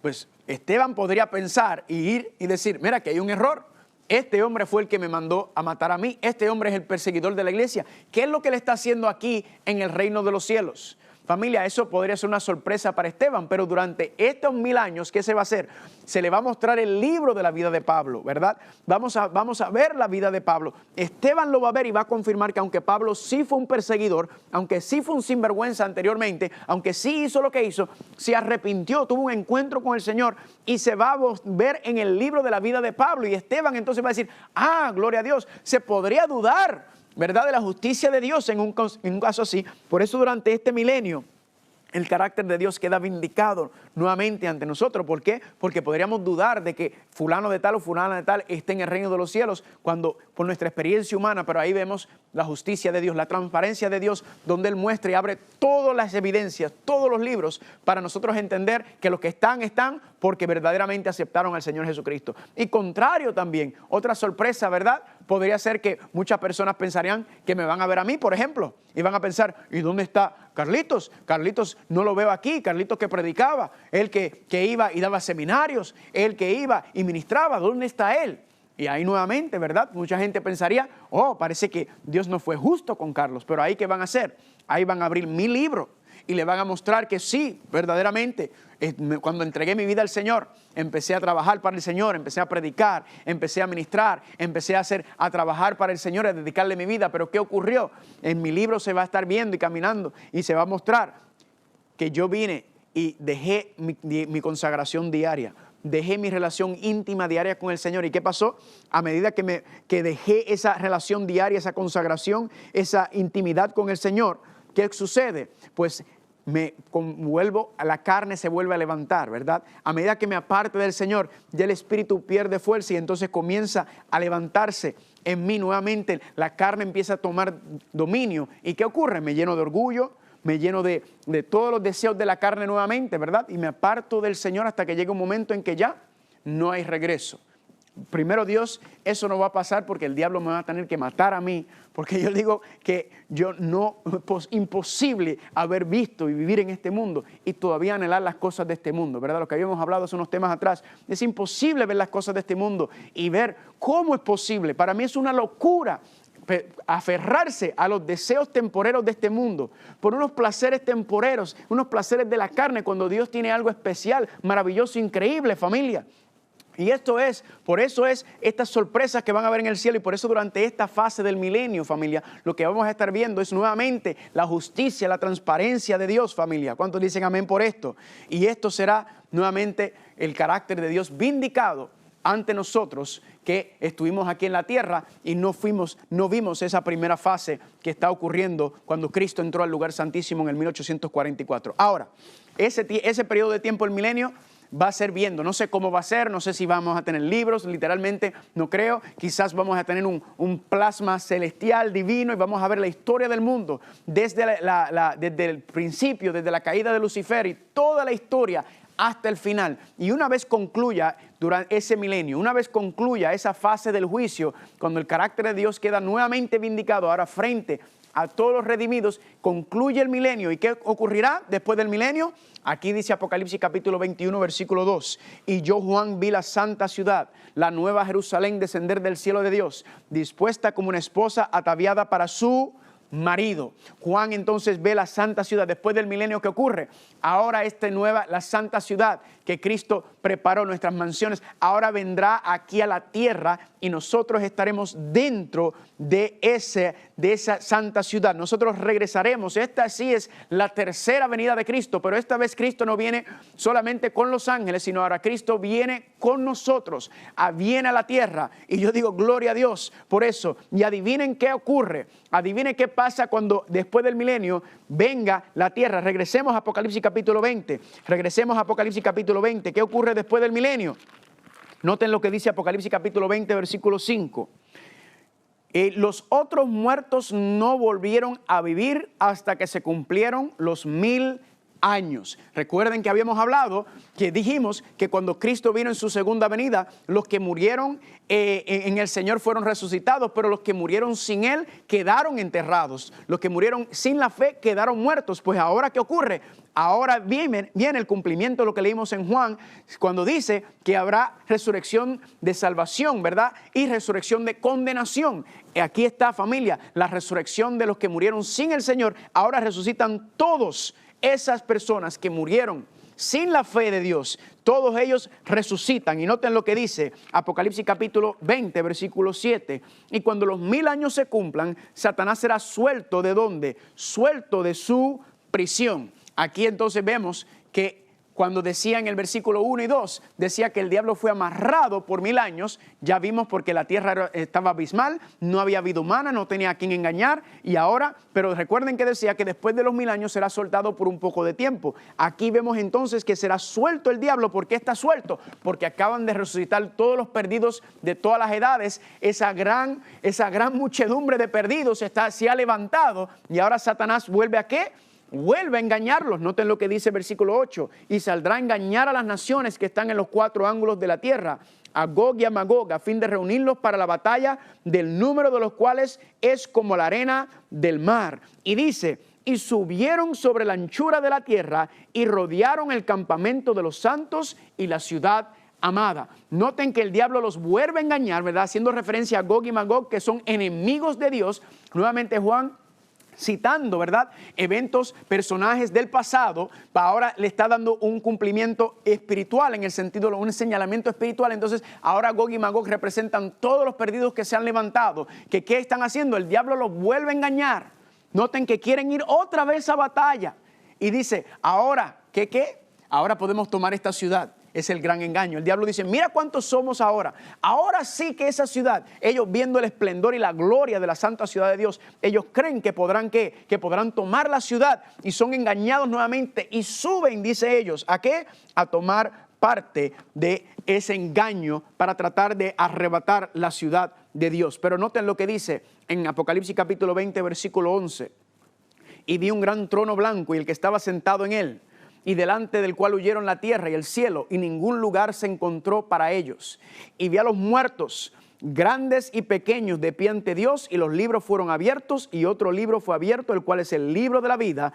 Pues Esteban podría pensar y ir y decir, mira, que hay un error. Este hombre fue el que me mandó a matar a mí. Este hombre es el perseguidor de la iglesia. ¿Qué es lo que él está haciendo aquí en el reino de los cielos? Familia, eso podría ser una sorpresa para Esteban, pero durante estos 1000 años, ¿qué se va a hacer? Se le va a mostrar el libro de la vida de Pablo, ¿verdad? Vamos a ver la vida de Pablo. Esteban lo va a ver y va a confirmar que aunque Pablo sí fue un perseguidor, aunque sí fue un sinvergüenza anteriormente, aunque sí hizo lo que hizo, se arrepintió, tuvo un encuentro con el Señor y se va a ver en el libro de la vida de Pablo. Y Esteban entonces va a decir, gloria a Dios, se podría dudar, ¿verdad?, de la justicia de Dios en un caso así. Por eso durante este milenio el carácter de Dios queda vindicado nuevamente ante nosotros. ¿Por qué? Porque podríamos dudar de que fulano de tal o fulana de tal esté en el reino de los cielos cuando por nuestra experiencia humana, pero ahí vemos la justicia de Dios, la transparencia de Dios, donde Él muestra y abre todas las evidencias, todos los libros, para nosotros entender que los que están porque verdaderamente aceptaron al Señor Jesucristo. Y contrario también, otra sorpresa, ¿verdad?, podría ser que muchas personas pensarían que me van a ver a mí, por ejemplo, y van a pensar, ¿y dónde está Carlitos? Carlitos no lo veo aquí, Carlitos que predicaba, él que iba y daba seminarios, él que iba y ministraba, ¿dónde está él? Y ahí nuevamente, ¿verdad?, mucha gente pensaría, parece que Dios no fue justo con Carlos, pero ahí ¿qué van a hacer? Ahí van a abrir mi libro y le van a mostrar que sí, verdaderamente, cuando entregué mi vida al Señor, empecé a trabajar para el Señor, empecé a predicar, empecé a ministrar, empecé a trabajar para el Señor, a dedicarle mi vida. Pero ¿qué ocurrió? En mi libro se va a estar viendo y caminando y se va a mostrar que yo vine y dejé mi consagración diaria. Dejé mi relación íntima diaria con el Señor. ¿Y qué pasó? A medida que dejé esa relación diaria, esa consagración, esa intimidad con el Señor, ¿qué sucede? Pues la carne se vuelve a levantar, ¿verdad? A medida que me aparte del Señor, ya el espíritu pierde fuerza y entonces comienza a levantarse en mí nuevamente. La carne empieza a tomar dominio. ¿Y qué ocurre? Me lleno de orgullo, me lleno de todos los deseos de la carne nuevamente, ¿verdad? Y me aparto del Señor hasta que llegue un momento en que ya no hay regreso. Primero Dios, eso no va a pasar porque el diablo me va a tener que matar a mí, porque yo digo que imposible haber visto y vivir en este mundo y todavía anhelar las cosas de este mundo, ¿verdad? Lo que habíamos hablado hace unos temas atrás, es imposible ver las cosas de este mundo y ver cómo es posible. Para mí es una locura aferrarse a los deseos temporeros de este mundo, por unos placeres temporeros, unos placeres de la carne, cuando Dios tiene algo especial, maravilloso, increíble, familia. Y por eso es estas sorpresas que van a ver en el cielo, y por eso durante esta fase del milenio, familia, lo que vamos a estar viendo es nuevamente la justicia, la transparencia de Dios, familia. ¿Cuántos dicen amén por esto? Y esto será nuevamente el carácter de Dios vindicado ante nosotros que estuvimos aquí en la tierra y no vimos esa primera fase que está ocurriendo cuando Cristo entró al lugar santísimo en el 1844. Ahora, ese periodo de tiempo, el milenio, va a ser viendo, no sé cómo va a ser, no sé si vamos a tener libros, literalmente no creo, quizás vamos a tener un plasma celestial, divino, y vamos a ver la historia del mundo desde el principio, desde la caída de Lucifer y toda la historia hasta el final. Y una vez concluya durante ese milenio, una vez concluya esa fase del juicio, cuando el carácter de Dios queda nuevamente vindicado ahora frente a todos los redimidos, concluye el milenio. ¿Y qué ocurrirá después del milenio? Aquí dice Apocalipsis capítulo 21, versículo 2. Y yo, Juan, vi la santa ciudad, la nueva Jerusalén, descender del cielo de Dios, dispuesta como una esposa ataviada para su marido. Juan entonces ve la santa ciudad. Después del milenio, ¿qué ocurre? Ahora la santa ciudad que Cristo preparó, nuestras mansiones, ahora vendrá aquí a la tierra y nosotros estaremos dentro de esa santa ciudad. Nosotros regresaremos. Esta sí es la tercera venida de Cristo, pero esta vez Cristo no viene solamente con los ángeles, sino ahora Cristo viene con nosotros, viene a la tierra. Y yo digo, gloria a Dios por eso. Y adivinen qué ocurre, adivinen qué pasa cuando después del milenio venga la tierra. Regresemos a Apocalipsis capítulo 20, regresemos a Apocalipsis capítulo 20. ¿Qué ocurre después del milenio? Noten lo que dice Apocalipsis capítulo 20, versículo 5. Los otros muertos no volvieron a vivir hasta que se cumplieron los 1000 años. Recuerden que habíamos hablado, que dijimos que cuando Cristo vino en su segunda venida, los que murieron en el Señor fueron resucitados, pero los que murieron sin Él quedaron enterrados. Los que murieron sin la fe quedaron muertos. Pues ahora, ¿qué ocurre? Ahora viene el cumplimiento de lo que leímos en Juan, cuando dice que habrá resurrección de salvación, ¿verdad? Y resurrección de condenación. Aquí está, familia, la resurrección de los que murieron sin el Señor. Ahora resucitan todos esas personas que murieron sin la fe de Dios, todos ellos resucitan. Y noten lo que dice Apocalipsis capítulo 20, versículo 7. Y cuando los 1000 años se cumplan, Satanás será suelto. ¿De dónde? Suelto de su prisión. Aquí entonces vemos que cuando decía en el versículo 1 y 2, decía que el diablo fue amarrado por 1000 años, ya vimos porque la tierra estaba abismal, no había vida humana, no tenía a quien engañar, y ahora, pero recuerden que decía que después de los 1000 años será soltado por un poco de tiempo. Aquí vemos entonces que será suelto el diablo. ¿Por qué está suelto? Porque acaban de resucitar todos los perdidos de todas las edades, esa gran muchedumbre de perdidos se ha levantado, y ahora Satanás vuelve ¿a qué? Vuelve a engañarlos. Noten lo que dice el versículo 8. Y saldrá a engañar a las naciones que están en los 4 ángulos de la tierra, a Gog y a Magog, a fin de reunirlos para la batalla, del número de los cuales es como la arena del mar. Y dice, y subieron sobre la anchura de la tierra y rodearon el campamento de los santos y la ciudad amada. Noten que el diablo los vuelve a engañar, ¿verdad? Haciendo referencia a Gog y Magog, que son enemigos de Dios. Nuevamente Juan, citando, ¿verdad?, eventos, personajes del pasado, ahora le está dando un cumplimiento espiritual, en el sentido de un señalamiento espiritual. Entonces ahora Gog y Magog representan todos los perdidos que se han levantado. ¿Qué están haciendo? El diablo los vuelve a engañar. Noten que quieren ir otra vez a batalla. Y dice, ahora, ¿qué? Ahora podemos tomar esta ciudad. Es el gran engaño. El diablo dice, mira cuántos somos ahora. Ahora sí que esa ciudad, ellos viendo el esplendor y la gloria de la santa ciudad de Dios, ellos creen que podrán ¿qué? Que podrán tomar la ciudad, y son engañados nuevamente y suben, dice ellos, ¿a qué? A tomar parte de ese engaño para tratar de arrebatar la ciudad de Dios. Pero noten lo que dice en Apocalipsis capítulo 20, versículo 11. Y vi un gran trono blanco y el que estaba sentado en él, y delante del cual huyeron la tierra y el cielo, y ningún lugar se encontró para ellos. Y vi a los muertos, grandes y pequeños, de pie ante Dios, y los libros fueron abiertos, y otro libro fue abierto, el cual es el libro de la vida,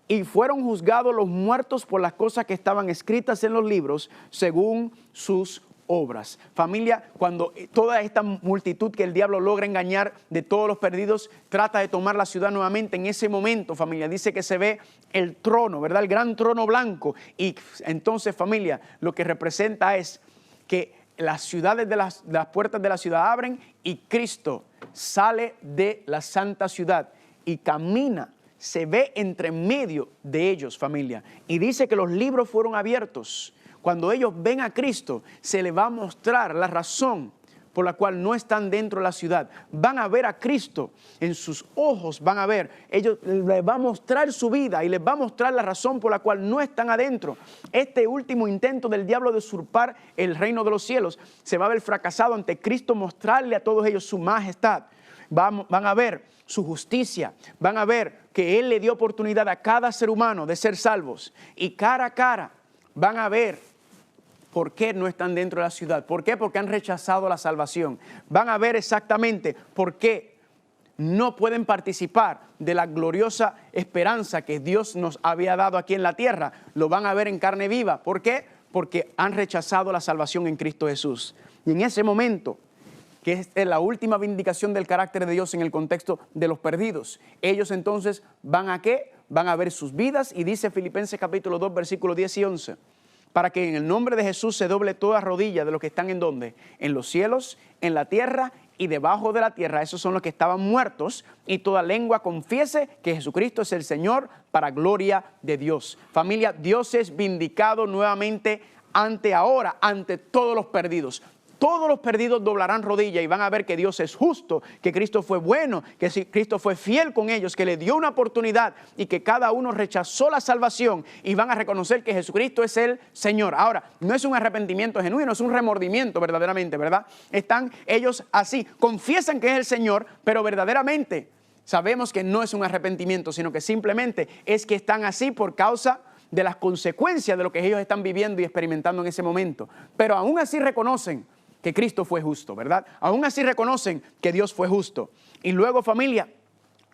y fueron juzgados los muertos por las cosas que estaban escritas en los libros, según sus obras. Familia, cuando toda esta multitud que el diablo logra engañar de todos los perdidos trata de tomar la ciudad nuevamente, en ese momento, familia, dice que se ve el trono, ¿verdad? El gran trono blanco. Y entonces, familia, lo que representa es que las ciudades las puertas de la ciudad abren y Cristo sale de la santa ciudad y camina, se ve entre medio de ellos, familia. Y dice que los libros fueron abiertos. Cuando ellos ven a Cristo, se les va a mostrar la razón por la cual no están dentro de la ciudad. Van a ver a Cristo, en sus ojos van a ver. Ellos les va a mostrar su vida y les va a mostrar la razón por la cual no están adentro. Este último intento del diablo de usurpar el reino de los cielos se va a ver fracasado ante Cristo, mostrarle a todos ellos su majestad. Van a ver su justicia, van a ver que Él le dio oportunidad a cada ser humano de ser salvos. Y cara a cara van a ver ¿por qué no están dentro de la ciudad? ¿Por qué? Porque han rechazado la salvación. Van a ver exactamente por qué no pueden participar de la gloriosa esperanza que Dios nos había dado aquí en la tierra. Lo van a ver en carne viva. ¿Por qué? Porque han rechazado la salvación en Cristo Jesús. Y en ese momento, que es la última vindicación del carácter de Dios en el contexto de los perdidos, ellos entonces van a ¿qué? Van a ver sus vidas, y dice Filipenses capítulo 2, versículos 10 y 11. Para que en el nombre de Jesús se doble toda rodilla de los que están ¿en dónde? En los cielos, en la tierra y debajo de la tierra. Esos son los que estaban muertos, y toda lengua confiese que Jesucristo es el Señor, para gloria de Dios. Familia, Dios es vindicado nuevamente ante todos los perdidos. Todos los perdidos doblarán rodilla y van a ver que Dios es justo, que Cristo fue bueno, que Cristo fue fiel con ellos, que le dio una oportunidad y que cada uno rechazó la salvación, y van a reconocer que Jesucristo es el Señor. Ahora, no es un arrepentimiento genuino, es un remordimiento verdaderamente, ¿verdad? Están ellos así, confiesan que es el Señor, pero verdaderamente sabemos que no es un arrepentimiento, sino que simplemente es que están así por causa de las consecuencias de lo que ellos están viviendo y experimentando en ese momento. Pero aún así reconocen que Cristo fue justo, ¿verdad? Aún así reconocen que Dios fue justo. Y luego, familia,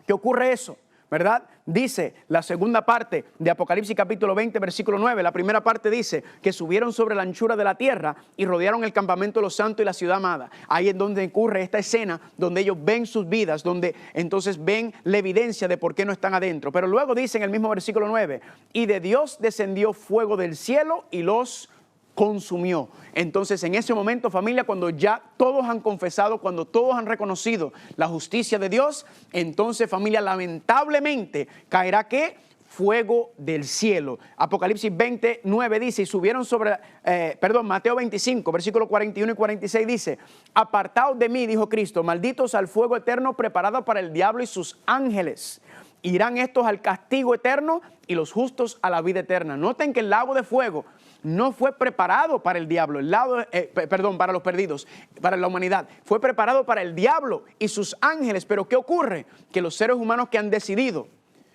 ¿qué ocurre eso? ¿verdad? Dice la segunda parte de Apocalipsis capítulo 20, versículo 9. La primera parte dice que subieron sobre la anchura de la tierra y rodearon el campamento de los santos y la ciudad amada. Ahí es donde ocurre esta escena, donde ellos ven sus vidas, donde entonces ven la evidencia de por qué no están adentro. Pero luego dice en el mismo versículo 9, y de Dios descendió fuego del cielo y los consumió. Entonces en ese momento, familia, cuando ya todos han confesado, cuando todos han reconocido la justicia de Dios, entonces, familia, lamentablemente caerá ¿qué? Fuego del cielo. Apocalipsis 29 dice, y subieron sobre, Mateo 25, versículos 41 y 46 dice, apartaos de mí, dijo Cristo, malditos al fuego eterno preparado para el diablo y sus ángeles. Irán estos al castigo eterno y los justos a la vida eterna. Noten que el lago de fuego no fue preparado para el diablo, para los perdidos, para la humanidad. Fue preparado para el diablo y sus ángeles. Pero ¿qué ocurre? Que los seres humanos que han decidido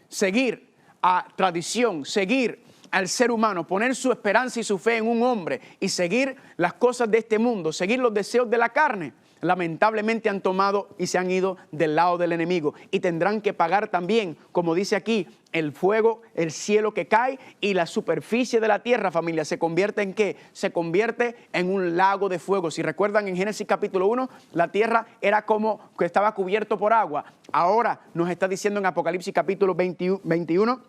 seguir a tradición, seguir al ser humano, poner su esperanza y su fe en un hombre y seguir las cosas de este mundo, seguir los deseos de la carne, lamentablemente han tomado y se han ido del lado del enemigo y tendrán que pagar también, como dice aquí, el fuego, el cielo que cae y la superficie de la tierra, familia, ¿se convierte en qué? Se convierte en un lago de fuego. Si recuerdan en Génesis capítulo 1, la tierra era como que estaba cubierto por agua. Ahora nos está diciendo en Apocalipsis capítulo 21,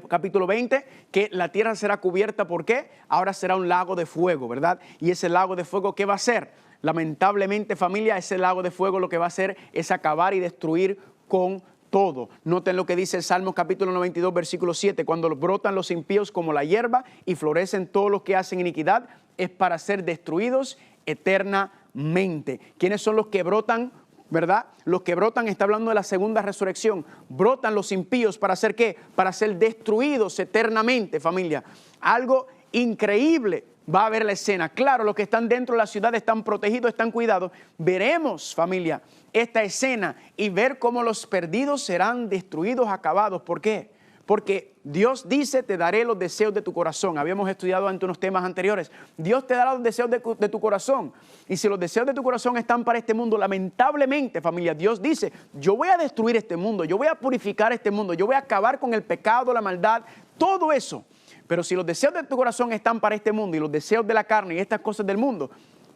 capítulo 20, que la tierra será cubierta, ¿por qué? Ahora será un lago de fuego, ¿verdad? Y ese lago de fuego, ¿qué va a hacer? Lamentablemente, familia, ese lago de fuego lo que va a hacer es acabar y destruir con todo. Noten lo que dice el Salmo capítulo 92, versículo 7. Cuando brotan los impíos como la hierba y florecen todos los que hacen iniquidad, es para ser destruidos eternamente. ¿Quiénes son los que brotan? ¿Verdad? Los que brotan, está hablando de la segunda resurrección. Brotan los impíos para hacer ¿qué? Para ser destruidos eternamente, familia. Algo increíble va a haber la escena. Claro, los que están dentro de la ciudad están protegidos, están cuidados. Veremos, familia, esta escena y ver cómo los perdidos serán destruidos, acabados. ¿Por qué? Porque Dios dice, te daré los deseos de tu corazón. Habíamos estudiado ante unos temas anteriores. Dios te dará los deseos de tu corazón. Y si los deseos de tu corazón están para este mundo, lamentablemente, familia, Dios dice, yo voy a destruir este mundo, yo voy a purificar este mundo, yo voy a acabar con el pecado, la maldad, todo eso. Pero si los deseos de tu corazón están para este mundo y los deseos de la carne y estas cosas del mundo,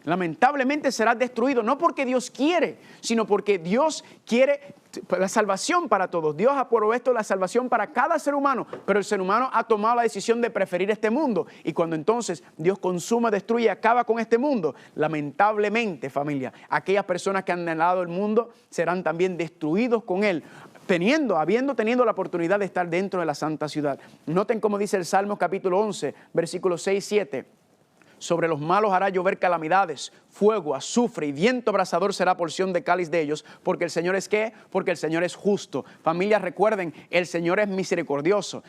lamentablemente serás destruido, no porque Dios quiere, sino porque Dios quiere la salvación para todos. Dios ha provisto la salvación para cada ser humano, pero el ser humano ha tomado la decisión de preferir este mundo. Y cuando entonces Dios consuma, destruye, acaba con este mundo, lamentablemente, familia, aquellas personas que han anhelado el mundo serán también destruidos con él, habiendo tenido la oportunidad de estar dentro de la santa ciudad. Noten cómo dice el Salmo capítulo 11, versículos 6 y 7. Sobre los malos hará llover calamidades, fuego, azufre y viento abrasador será porción de cáliz de ellos, porque el Señor es ¿qué? Porque el Señor es justo. Familia, recuerden, el Señor es misericordioso.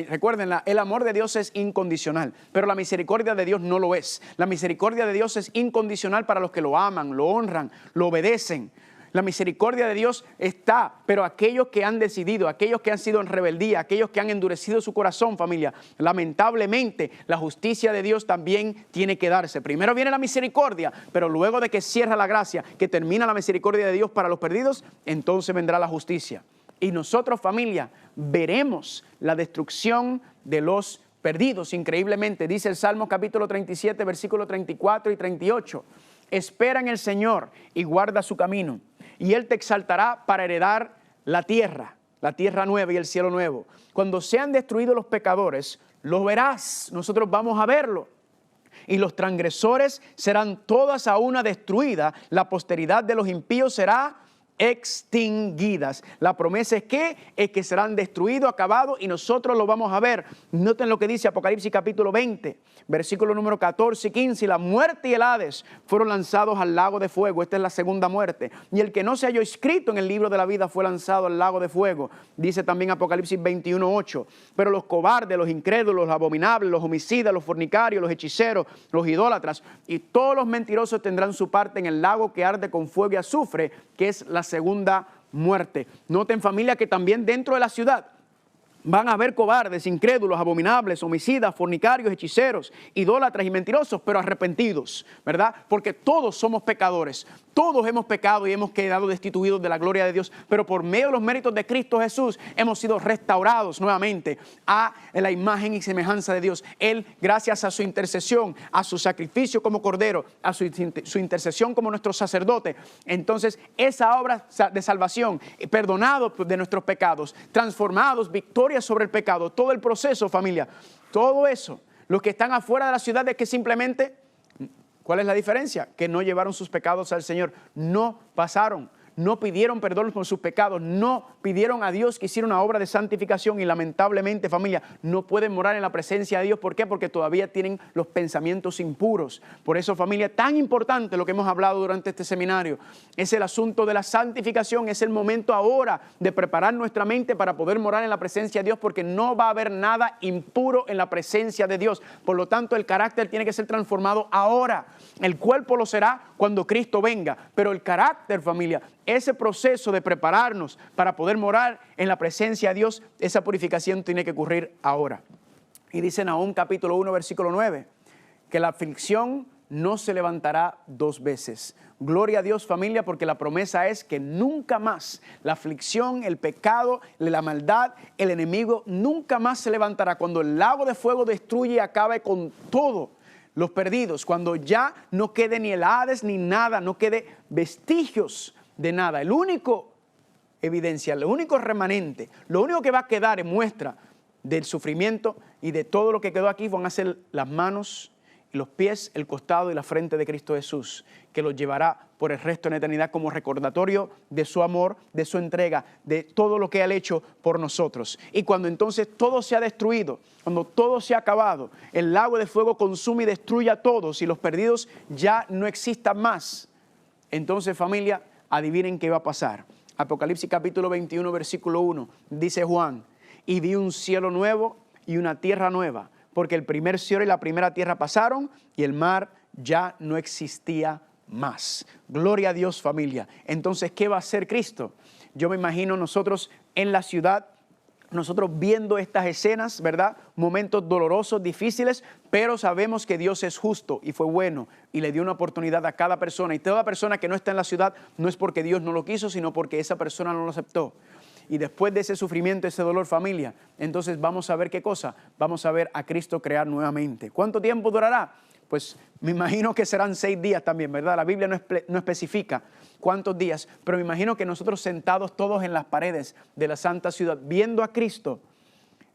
Recuerden, el amor de Dios es incondicional, pero la misericordia de Dios no lo es. La misericordia de Dios es incondicional para los que lo aman, lo honran, lo obedecen. La misericordia de Dios está, pero aquellos que han decidido, aquellos que han sido en rebeldía, aquellos que han endurecido su corazón, familia, lamentablemente la justicia de Dios también tiene que darse. Primero viene la misericordia, pero luego de que cierra la gracia, que termina la misericordia de Dios para los perdidos, entonces vendrá la justicia. Y nosotros, familia, veremos la destrucción de los perdidos. Increíblemente, dice el Salmo capítulo 37, versículos 34 y 38. Espera en el Señor y guarda su camino, y Él te exaltará para heredar la tierra nueva y el cielo nuevo. Cuando sean destruidos los pecadores, lo verás, nosotros vamos a verlo. Y los transgresores serán todas a una destruidas, la posteridad de los impíos será extinguidas. La promesa es que serán destruidos, acabados, y nosotros lo vamos a ver. Noten lo que dice Apocalipsis capítulo 20, versículo número 14 y 15. La muerte y el Hades fueron lanzados al lago de fuego. Esta es la segunda muerte. Y el que no se halló escrito en el libro de la vida fue lanzado al lago de fuego. Dice también Apocalipsis 21, 8. Pero los cobardes, los incrédulos, los abominables, los homicidas, los fornicarios, los hechiceros, los idólatras y todos los mentirosos tendrán su parte en el lago que arde con fuego y azufre, que es la segunda muerte. Noten, familia, que también dentro de la ciudad Van a haber cobardes, incrédulos, abominables, homicidas, fornicarios, hechiceros, idólatras y mentirosos, pero arrepentidos, ¿verdad? Porque todos somos pecadores, todos hemos pecado y hemos quedado destituidos de la gloria de Dios, pero por medio de los méritos de Cristo Jesús hemos sido restaurados nuevamente a la imagen y semejanza de Dios. Él, gracias a su intercesión, a su sacrificio como cordero, a su intercesión como nuestro sacerdote, entonces esa obra de salvación, perdonados de nuestros pecados, transformados, victoria sobre el pecado, todo el proceso, familia, todo eso, los que están afuera de la ciudad es que simplemente, ¿cuál es la diferencia? Que no llevaron sus pecados al Señor, no pasaron, no pidieron perdón por sus pecados, no pidieron a Dios que hiciera una obra de santificación y lamentablemente, familia, no pueden morar en la presencia de Dios. ¿Por qué? Porque todavía tienen los pensamientos impuros. Por eso, familia, tan importante lo que hemos hablado durante este seminario es el asunto de la santificación. Es el momento ahora de preparar nuestra mente para poder morar en la presencia de Dios, porque no va a haber nada impuro en la presencia de Dios. Por lo tanto, el carácter tiene que ser transformado ahora. El cuerpo lo será cuando Cristo venga, pero el carácter, familia, ese proceso de prepararnos para poder morar en la presencia de Dios, esa purificación tiene que ocurrir ahora. Y dice Nahum capítulo 1 versículo 9, que la aflicción no se levantará dos veces. Gloria a Dios, familia, porque la promesa es que nunca más la aflicción, el pecado, la maldad, el enemigo nunca más se levantará. Cuando el lago de fuego destruye y acabe con todo los perdidos, cuando ya no quede ni el Hades ni nada, no quede vestigios de nada. El único evidencia, el único remanente, lo único que va a quedar en muestra del sufrimiento y de todo lo que quedó aquí van a ser las manos, los pies, el costado y la frente de Cristo Jesús, que los llevará por el resto de la eternidad como recordatorio de su amor, de su entrega, de todo lo que Él ha hecho por nosotros. Y cuando entonces todo se ha destruido, cuando todo se ha acabado, el lago de fuego consume y destruye a todos y los perdidos ya no existan más, entonces, familia, adivinen qué va a pasar. Apocalipsis capítulo 21 versículo 1, dice Juan, y vi un cielo nuevo y una tierra nueva, porque el primer cielo y la primera tierra pasaron y el mar ya no existía más. Gloria a Dios, familia. Entonces, ¿qué va a hacer Cristo? Yo me imagino nosotros en la ciudad, nosotros viendo estas escenas, ¿verdad? Momentos dolorosos, difíciles, pero sabemos que Dios es justo y fue bueno y le dio una oportunidad a cada persona. Y toda persona que no está en la ciudad no es porque Dios no lo quiso, sino porque esa persona no lo aceptó. Y después de ese sufrimiento, ese dolor, familia, entonces vamos a ver qué cosa. Vamos a ver a Cristo crear nuevamente. ¿Cuánto tiempo durará? Pues me imagino que serán 6 días también, ¿verdad? La Biblia no especifica cuántos días, pero me imagino que nosotros sentados todos en las paredes de la santa ciudad, viendo a Cristo,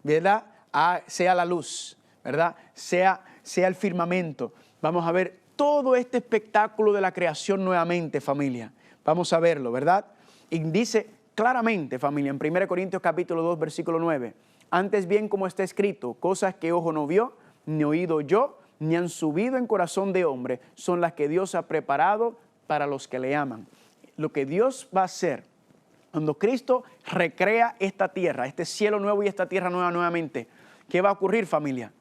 ¿verdad? Sea la luz, ¿verdad? Sea el firmamento. Vamos a ver todo este espectáculo de la creación nuevamente, familia. Vamos a verlo, ¿verdad? Y dice claramente, familia, en 1 Corintios capítulo 2, versículo 9, antes bien como está escrito, cosas que ojo no vio, ni oído yo, ni han subido en corazón de hombre, son las que Dios ha preparado para los que le aman. Lo que Dios va a hacer cuando Cristo recrea esta tierra, este cielo nuevo y esta tierra nueva nuevamente, ¿qué va a ocurrir, familia?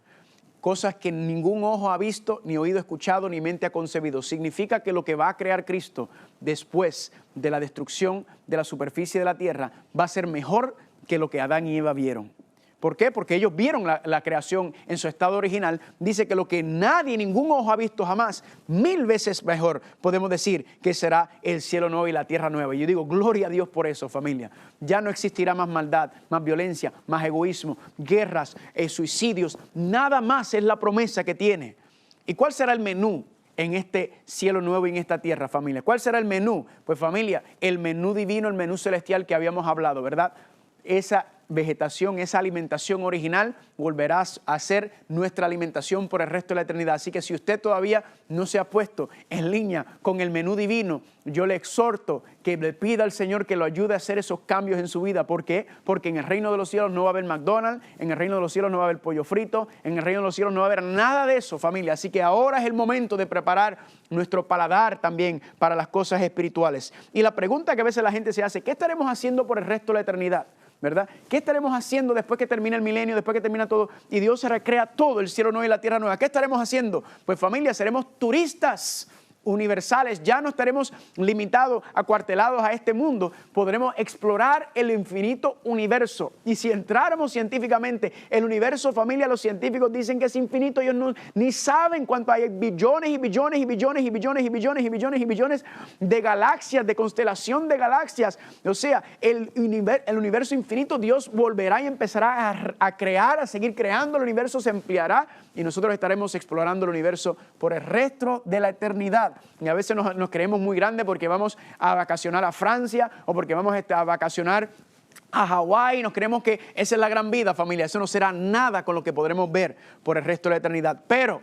Cosas que ningún ojo ha visto, ni oído escuchado, ni mente ha concebido. Significa que lo que va a crear Cristo después de la destrucción de la superficie de la tierra va a ser mejor que lo que Adán y Eva vieron. ¿Por qué? Porque ellos vieron la creación en su estado original. Dice que lo que nadie, ningún ojo ha visto jamás, 1000 veces mejor, podemos decir que será el cielo nuevo y la tierra nueva. Y yo digo, gloria a Dios por eso, familia. Ya no existirá más maldad, más violencia, más egoísmo, guerras, suicidios. Nada más es la promesa que tiene. ¿Y cuál será el menú en este cielo nuevo y en esta tierra, familia? ¿Cuál será el menú? Pues, familia, el menú divino, el menú celestial que habíamos hablado, ¿verdad? Esa vegetación, esa alimentación original volverá a ser nuestra alimentación por el resto de la eternidad. Así que si usted todavía no se ha puesto en línea con el menú divino, yo le exhorto que le pida al Señor que lo ayude a hacer esos cambios en su vida. ¿Por qué? Porque en el reino de los cielos no va a haber McDonald's, en el reino de los cielos no va a haber pollo frito, en el reino de los cielos no va a haber nada de eso, familia. Así que ahora es el momento de preparar nuestro paladar también para las cosas espirituales. Y la pregunta que a veces la gente se hace, ¿qué estaremos haciendo por el resto de la eternidad? ¿Verdad? ¿Qué estaremos haciendo después que termine el milenio, después que termina todo y Dios se recrea todo, el cielo nuevo y la tierra nueva? ¿Qué estaremos haciendo? Pues, familia, seremos turistas universales, ya no estaremos limitados, acuartelados a este mundo, podremos explorar el infinito universo. Y si entráramos científicamente, el universo, familia, los científicos dicen que es infinito, ellos ni saben cuánto hay, billones y billones y billones y billones y billones y billones y billones de galaxias, de constelación de galaxias. O sea, el universo infinito, Dios volverá y empezará a crear, a seguir creando, el universo se ampliará y nosotros estaremos explorando el universo por el resto de la eternidad. Y a veces nos creemos muy grandes porque vamos a vacacionar a Francia o porque vamos a vacacionar a Hawái, nos creemos que esa es la gran vida, familia. Eso no será nada con lo que podremos ver por el resto de la eternidad. Pero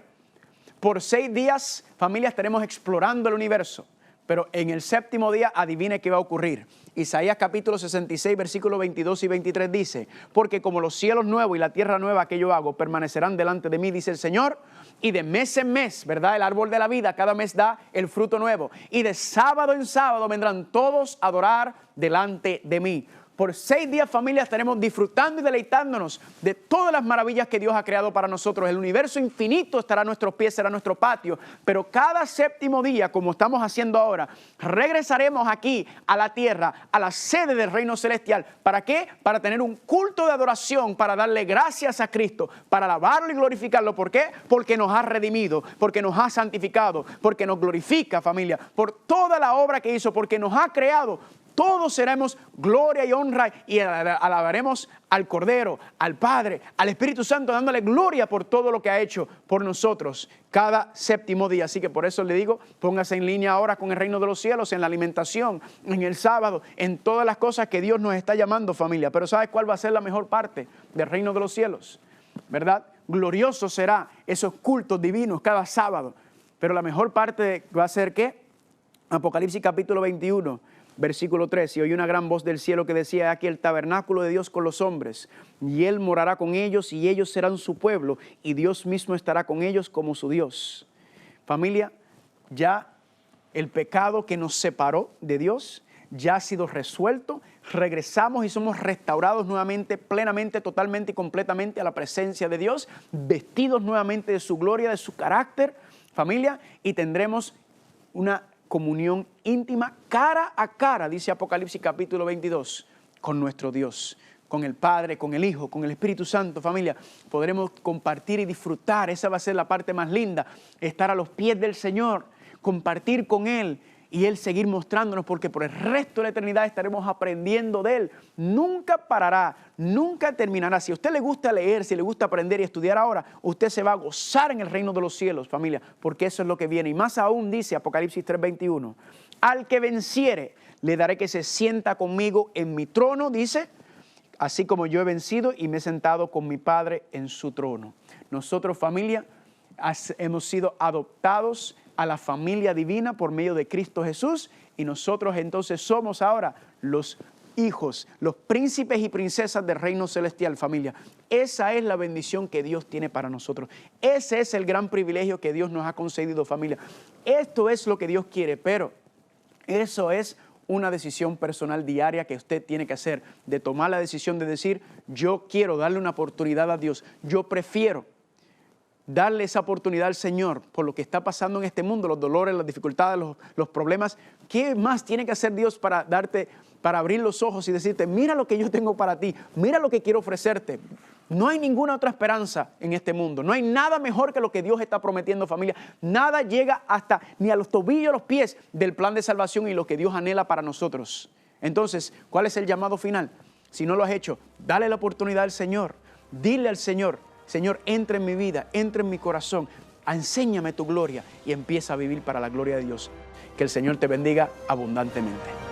por 6 días, familia, estaremos explorando el universo. Pero en el séptimo día, adivine qué va a ocurrir. Isaías capítulo 66, versículos 22 y 23 dice: porque como los cielos nuevos y la tierra nueva que yo hago permanecerán delante de mí, dice el Señor, y de mes en mes, ¿verdad? El árbol de la vida cada mes da el fruto nuevo. Y de sábado en sábado vendrán todos a adorar delante de mí. Por 6 días, familia, estaremos disfrutando y deleitándonos de todas las maravillas que Dios ha creado para nosotros. El universo infinito estará a nuestros pies, será nuestro patio. Pero cada séptimo día, como estamos haciendo ahora, regresaremos aquí a la tierra, a la sede del reino celestial. ¿Para qué? Para tener un culto de adoración, para darle gracias a Cristo, para alabarlo y glorificarlo. ¿Por qué? Porque nos ha redimido, porque nos ha santificado, porque nos glorifica, familia, por toda la obra que hizo, porque nos ha creado. Todos seremos gloria y honra y alabaremos al Cordero, al Padre, al Espíritu Santo, dándole gloria por todo lo que ha hecho por nosotros cada séptimo día. Así que por eso le digo, póngase en línea ahora con el reino de los cielos, en la alimentación, en el sábado, en todas las cosas que Dios nos está llamando, familia. Pero ¿sabes cuál va a ser la mejor parte del reino de los cielos? ¿Verdad? Glorioso será esos cultos divinos cada sábado. Pero la mejor parte va a ser ¿qué? Apocalipsis capítulo 21. Versículo 3, y oí una gran voz del cielo que decía: aquí el tabernáculo de Dios con los hombres, y Él morará con ellos, y ellos serán su pueblo, y Dios mismo estará con ellos como su Dios. Familia, ya el pecado que nos separó de Dios ya ha sido resuelto, regresamos y somos restaurados nuevamente, plenamente, totalmente y completamente a la presencia de Dios, vestidos nuevamente de su gloria, de su carácter, familia, y tendremos una comunión íntima, cara a cara, dice Apocalipsis capítulo 22, con nuestro Dios, con el Padre, con el Hijo, con el Espíritu Santo, familia. Podremos compartir y disfrutar, esa va a ser la parte más linda, estar a los pies del Señor, compartir con Él y Él seguir mostrándonos, porque por el resto de la eternidad estaremos aprendiendo de Él. Nunca parará, nunca terminará. Si a usted le gusta leer, si le gusta aprender y estudiar ahora, usted se va a gozar en el reino de los cielos, familia, porque eso es lo que viene. Y más aún dice Apocalipsis 3:21, al que venciere, le daré que se sienta conmigo en mi trono, dice, así como yo he vencido y me he sentado con mi Padre en su trono. Nosotros, familia, hemos sido adoptados a la familia divina por medio de Cristo Jesús, y nosotros entonces somos ahora los hijos, los príncipes y princesas del reino celestial, familia. Esa es la bendición que Dios tiene para nosotros. Ese es el gran privilegio que Dios nos ha concedido, familia. Esto es lo que Dios quiere, pero eso es una decisión personal diaria que usted tiene que hacer, de tomar la decisión de decir: yo quiero darle una oportunidad a Dios, yo prefiero darle esa oportunidad al Señor por lo que está pasando en este mundo, los dolores, las dificultades, los problemas. ¿Qué más tiene que hacer Dios para abrir los ojos y decirte: mira lo que yo tengo para ti, mira lo que quiero ofrecerte? No hay ninguna otra esperanza en este mundo, no hay nada mejor que lo que Dios está prometiendo, familia. Nada llega hasta ni a los tobillos, a los pies del plan de salvación y lo que Dios anhela para nosotros. Entonces, ¿cuál es el llamado final? Si no lo has hecho, dale la oportunidad al Señor, dile al Señor: Señor, entra en mi vida, entra en mi corazón, enséñame tu gloria, y empieza a vivir para la gloria de Dios. Que el Señor te bendiga abundantemente.